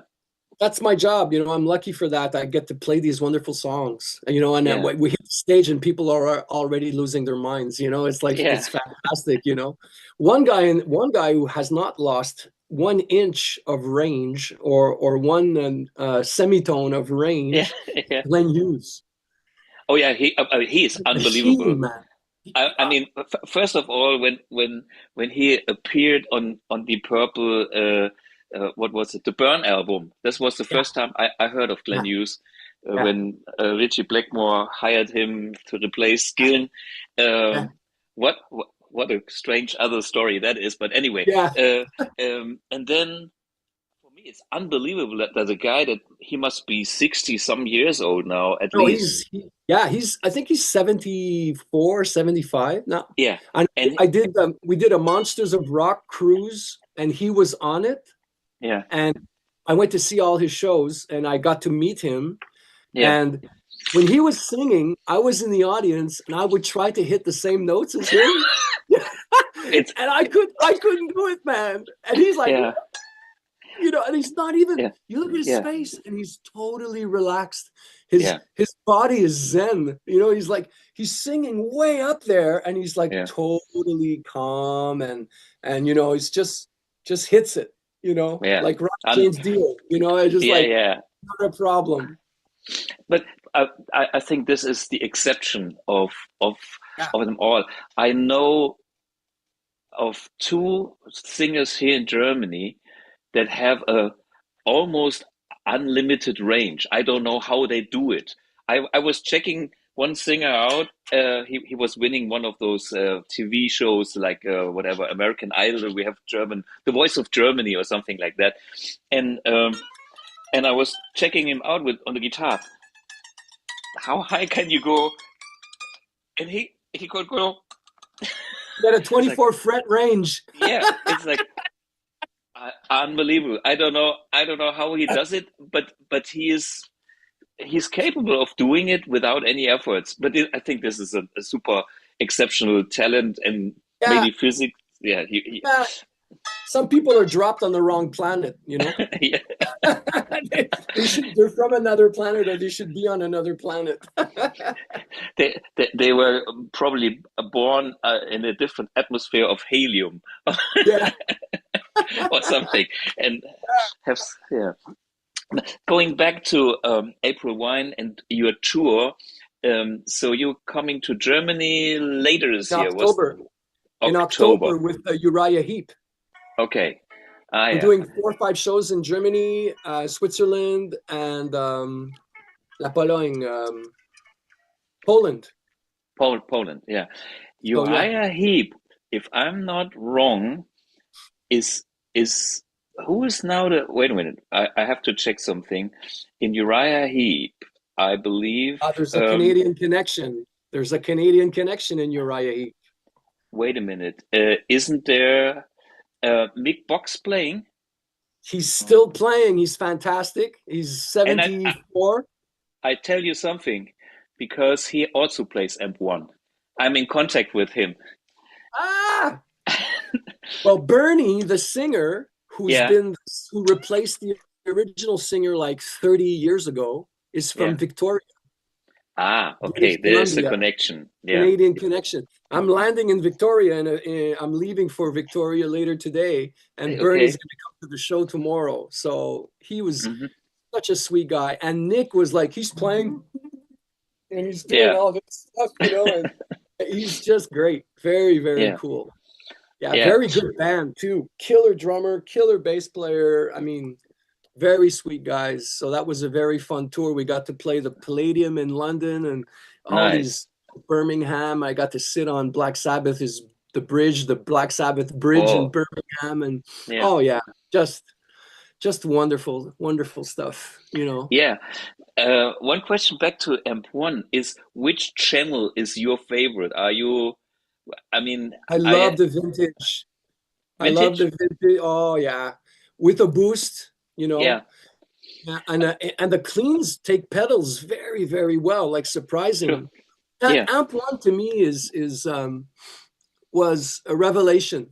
That's my job. You know, I'm lucky for that. I get to play these wonderful songs, you know, and then we hit the stage and people are already losing their minds. You know, it's like, it's fantastic. You know, one guy who has not lost 1 inch of range or one semitone of range, Glenn Hughes. Oh yeah. He is unbelievable. Man. I mean, first of all, when he appeared on Deep Purple, what was it? The Burn album. This was the first time I heard of Glenn Hughes, when Richie Blackmore hired him to replace Gillan. What a strange other story that is. But anyway, and then for me, it's unbelievable that a guy that he must be 60 some years old now at least. I think he's 74, 75 now. Yeah. And we did a Monsters of Rock cruise, and he was on it. Yeah. And I went to see all his shows, and I got to meet him. Yeah. And when he was singing, I was in the audience, and I would try to hit the same notes as him. And I couldn't do it, man. And he's like, you know, and he's not even, you look at his face, and he's totally relaxed. His body is zen. You know, he's singing way up there, and he's like totally calm, and you know, he's just hits it. You know, like Ron James Dio, you know, I just not a problem. But I think this is the exception of them all. I know of 2 singers here in Germany that have a almost unlimited range. I don't know how they do it. I was checking one singer out. He was winning one of those TV shows like whatever, American Idol. We have German, The Voice of Germany or something like that. And I was checking him out on the guitar. How high can you go? And he could go. Got a 24 fret range. Yeah, it's like unbelievable. I don't know how he does it, but he's capable of doing it without any efforts. But I think this is a super exceptional talent and maybe physics. Yeah, some people are dropped on the wrong planet, you know. Yeah. They're from another planet, or they should be on another planet. They were probably born in a different atmosphere of helium. Yeah. Or something, and going back to April Wine and your tour. So you're coming to Germany later this year? In October with Uriah Heep. Okay. We're doing 4 or 5 shows in Germany, Switzerland, and La Pologne, Poland. Poland, yeah. Uriah Heep, if I'm not wrong, is who is now the? Wait a minute, I have to check something. In Uriah Heep, I believe there's a Canadian connection. There's a Canadian connection in Uriah Heep. Wait a minute, isn't there Mick Box playing? He's still playing. He's fantastic. He's 74. I tell you something, because he also plays AMP1. I'm in contact with him. Well, Bernie, the singer, who replaced the original singer like 30 years ago, is from Victoria. Okay, there's a connection. Canadian connection. I'm landing in Victoria, and I'm leaving for Victoria later today. And Bernie's going to come to the show tomorrow. So he was such a sweet guy. And Nick was like, he's playing, and he's doing all this stuff, you know. And he's just great. Very, very cool. Yeah, very good band too. Killer drummer, killer bass player. I mean, very sweet guys. So that was a very fun tour. We got to play the Palladium in London and all these Birmingham. I got to sit on Black Sabbath's the Black Sabbath bridge in Birmingham, and just wonderful, wonderful stuff. You know. Yeah. One question back to AMP1 is, which channel is your favorite? Are you? I mean, I love the vintage. I love the vintage. Oh yeah, with a boost, you know. Yeah. And the cleans take pedals very, very well, like surprising. That AMP1 to me was a revelation,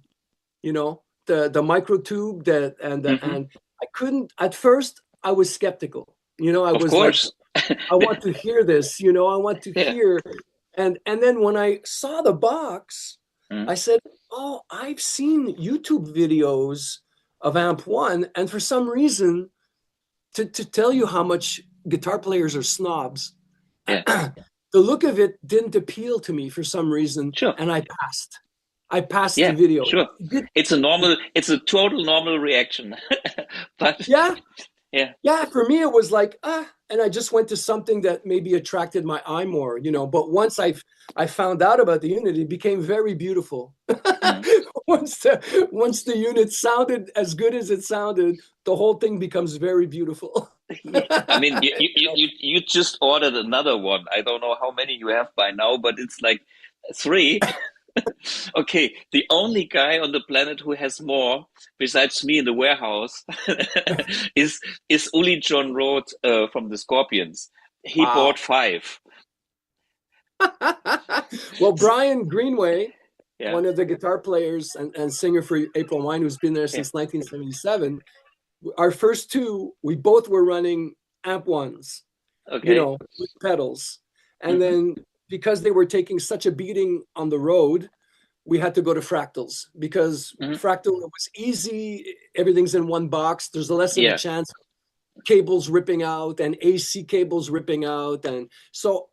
you know. The micro tube and I couldn't at first. I was skeptical, you know. I was like, I want to hear this, you know. I want to hear. And then when I saw the box, I said, oh, I've seen YouTube videos of AMP1, and for some reason, to tell you how much guitar players are snobs, the look of it didn't appeal to me for some reason, and I passed. I passed the video. Sure, it's a total normal reaction. But for me it was like and I just went to something that maybe attracted my eye more, you know. But once I found out about the unit, it became very beautiful. Once the unit sounded as good as it sounded, the whole thing becomes very beautiful. I mean, you just ordered another one. I don't know how many you have by now, but it's like 3. Okay, the only guy on the planet who has more, besides me in the warehouse, is Uli John Roth from the Scorpions. He bought 5. Well, Brian Greenway, one of the guitar players and singer for April Wine, who's been there since 1977, our first 2, we both were running AMP1s, you know, with pedals. And then because they were taking such a beating on the road, we had to go to Fractals, because Fractal was easy. Everything's in one box. There's less of a chance of cables ripping out and AC cables ripping out. And so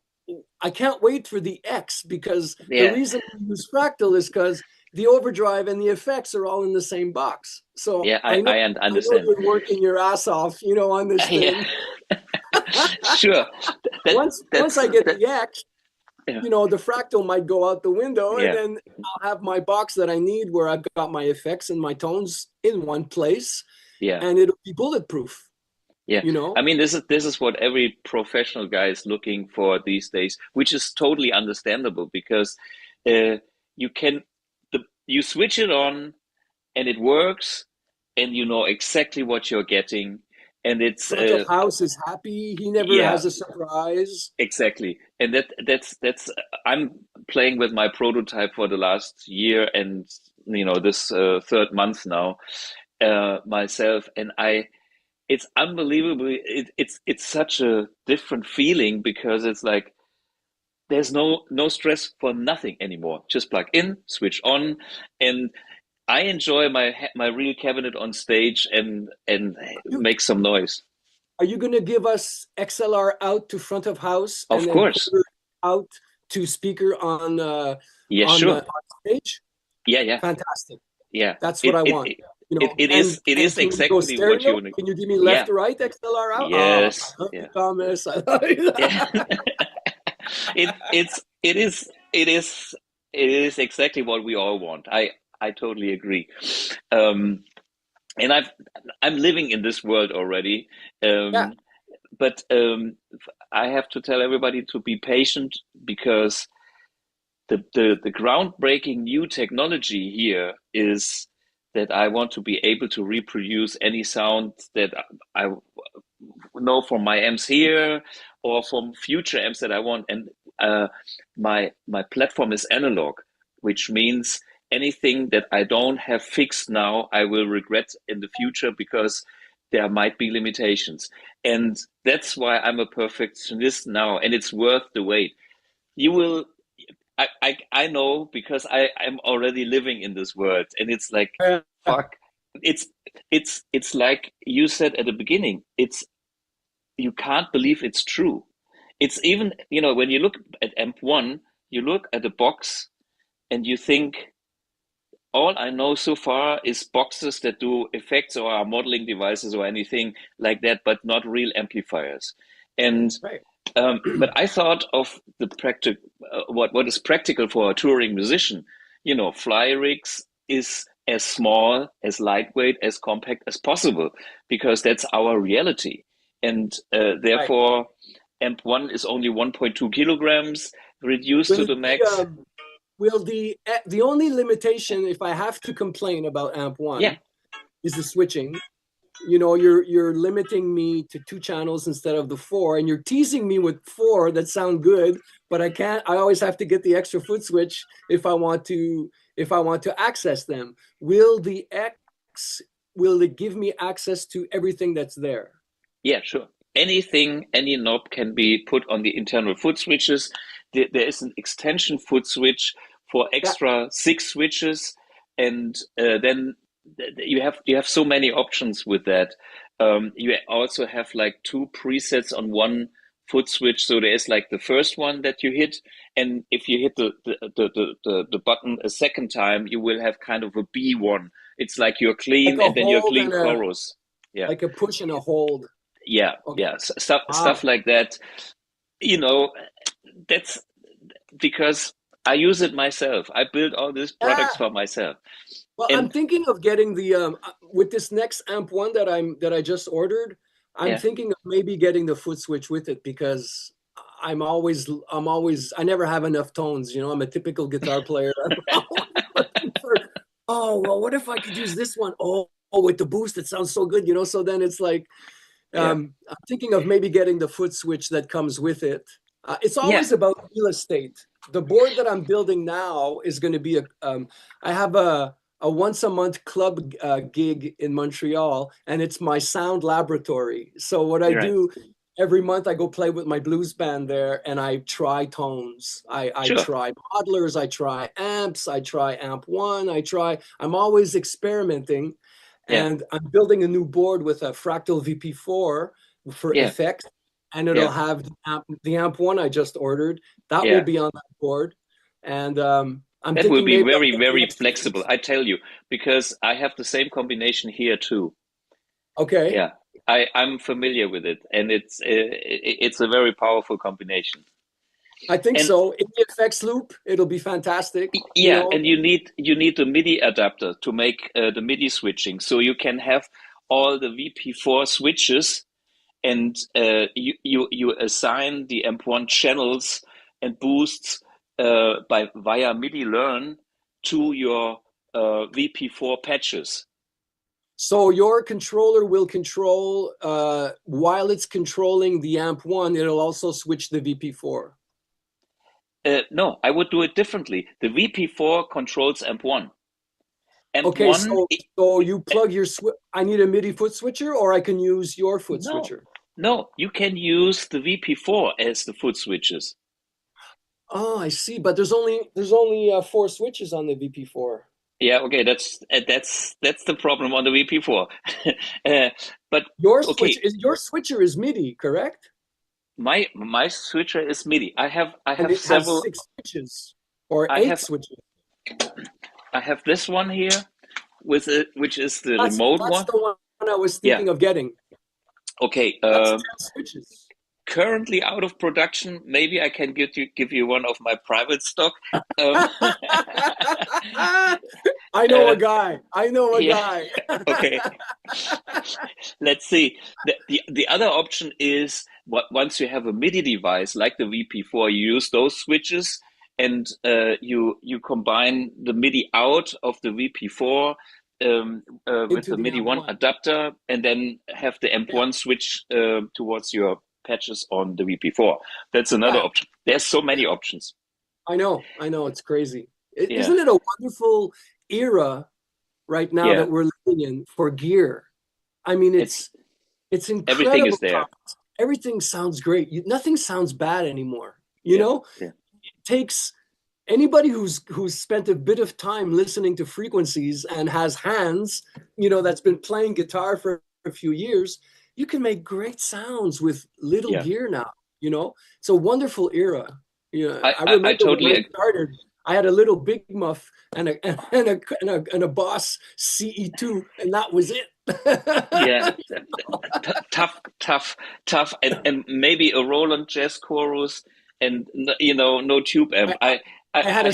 I can't wait for the X, because the reason we use Fractal is because the overdrive and the effects are all in the same box. So Yeah, I know understand. you're working your ass off, you know, on this thing. Sure. Once I get the X, yeah. you know, the fractal might go out the window, Yeah. and then I'll have my box that I need where I've got my effects and my tones in one place. Yeah. And it'll be bulletproof. Yeah. You know? I mean, this is what every professional guy is looking for these days, which is totally understandable because you switch it on and it works and you know exactly what you're getting. And it's front of house is happy. He never has a surprise. Exactly. And that's I'm playing with my prototype for the last year and you know this third month now myself, and it's unbelievable. It's such a different feeling because it's like there's no stress for nothing anymore. Just plug in, switch on, and I enjoy my real cabinet on stage and make some noise. Are you going to give us XLR out to front of house? Of course. Out to speaker on sure. On stage? Yeah. Fantastic. Yeah. That's what I want. You know, it is exactly what you. Can you give me left to right XLR out? Yes. Oh, I love Thomas. I love you. It is exactly what we all want. I totally agree. And I'm living in this world already. But I have to tell everybody to be patient because the groundbreaking new technology here is that I want to be able to reproduce any sound that I know from my amps here or from future amps that I want. And my platform is analog, which means anything that I don't have fixed now, I will regret in the future because there might be limitations. And that's why I'm a perfectionist now, and it's worth the wait. You will, I know because I'm already living in this world, and it's like, fuck. It's like you said at the beginning, you can't believe it's true. It's even, you know, when you look at amp one, you look at the box and you think, all I know so far is boxes that do effects or are modeling devices or anything like that, but not real amplifiers. And but I thought of the what is practical for a touring musician. You know, fly rigs is as small, as lightweight, as compact as possible because that's our reality. And therefore, amp one is only 1.2 kilograms, reduced to the max. Will the only limitation, if I have to complain about amp one, is the switching. You know, you're limiting me to 2 channels instead of the 4, and you're teasing me with 4 that sound good, but I can't. I always have to get the extra foot switch if I want to access them. Will it give me access to everything that's there? Yeah, sure. Any knob can be put on the internal foot switches. There is an extension foot switch for extra 6 switches, and then you have so many options with that. You also have like 2 presets on one foot switch. So there is like the first one that you hit, and if you hit the button a second time, you will have kind of a B one. It's like you're clean, like and then you're clean chorus. Yeah, like a push and a hold. Yeah, stuff like that. You know, that's because I use it myself. I build all these products for myself. Well, I'm thinking of getting the with this next amp one that I just ordered. I'm thinking of maybe getting the foot switch with it because I never have enough tones. You know, I'm a typical guitar player. Well, what if I could use this one? Oh, with the boost, it sounds so good. You know, so then it's like. I'm thinking of maybe getting the foot switch that comes with it. It's always about real estate. The board that I'm building now is going to be I have a once a month club gig in Montreal, and it's my sound laboratory. So what I do every month, I go play with my blues band there, and I try tones. I try modelers, I try amps, I try amp one, I'm always experimenting. And I'm building a new board with a Fractal VP4 for effects, and it'll have the amp one I just ordered. That will be on that board. And That will be very, very flexible. I tell you, because I have the same combination here too. Okay. Yeah, I'm familiar with it, and it's a very powerful combination. I think so. In the effects loop, it'll be fantastic. Yeah, and you need the MIDI adapter to make the MIDI switching, so you can have all the VP4 switches, and you assign the amp1 channels and boosts via MIDI learn to your VP4 patches. So your controller will control, while it's controlling the amp1, it'll also switch the VP4. No, I would do it differently. The VP4 controls amp1. Okay, so you plug your I need a MIDI foot switcher, or I can use your foot switcher? No, you can use the VP4 as the foot switches. Oh, I see. But there's only 4 switches on the VP4. Yeah, okay, that's the problem on the VP4. But your switcher is MIDI, correct? My switcher is MIDI. I have it several has 6 switches or 8 switches. I have this one here with it, which is the that's remote one. That's the one I was thinking of getting. Okay. That's 10 switches. Currently out of production. Maybe I can give you one of my private stock. I know a guy. Guy. Okay. Let's see. The other option is once you have a MIDI device like the VP4, you use those switches and you combine the MIDI out of the VP4 with the MIDI 1 adapter, and then have the amp1 switch towards your patches on the VP4. That's another option. There's so many options. I know. It's crazy. Isn't it a wonderful era right now that we're living in for gear? I mean, it's incredible. Everything is there. Everything sounds great. Nothing sounds bad anymore. You know, it takes anybody who's spent a bit of time listening to frequencies and has hands, that's been playing guitar for a few years. You can make great sounds with little gear now. It's a wonderful era. I remember I totally when I started. I had a little Big Muff and a Boss CE2, and that was it. Yeah, tough, and maybe a Roland Jazz Chorus, and no tube amp. I had a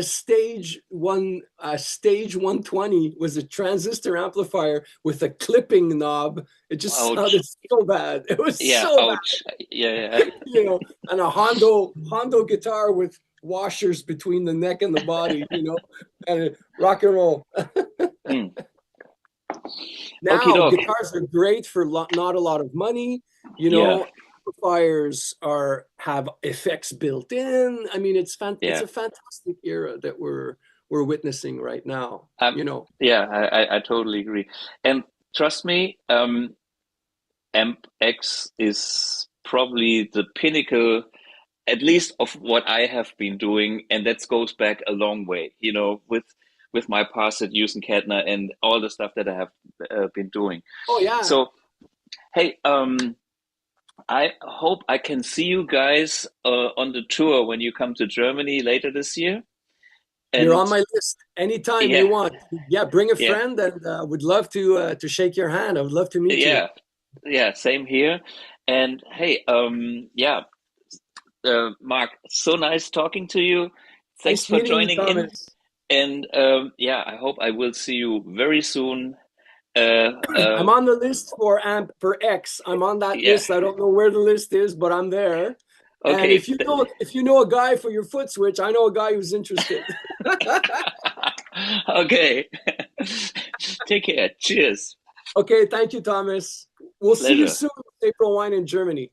stage 120 was a transistor amplifier with a clipping knob. It just sounded so bad. It was so bad. Yeah. And a Hondo guitar with washers between the neck and the body, and rock and roll. Now guitars are great for not a lot of money. Amplifiers have effects built in. I mean, it's a fantastic era that we're witnessing right now. Yeah, I totally agree. And trust me, Amp X is probably the pinnacle, at least of what I have been doing, and that goes back a long way. With my past at Hughes and Kettner and all the stuff that I have been doing. Oh yeah. So, hey, I hope I can see you guys on the tour when you come to Germany later this year. And you're on my list anytime you want. Yeah, bring a friend, and would love to shake your hand. I would love to meet you. Yeah, same here. And hey, Mark, so nice talking to you. Thanks for joining in. And I hope I will see you very soon. I'm on the list for X. I'm on that list. I don't know where the list is, but I'm there. Okay. And if you know a guy for your foot switch, I know a guy who's interested. Okay. Take care. Cheers. Okay. Thank you, Thomas. We'll see you soon with April Wine in Germany.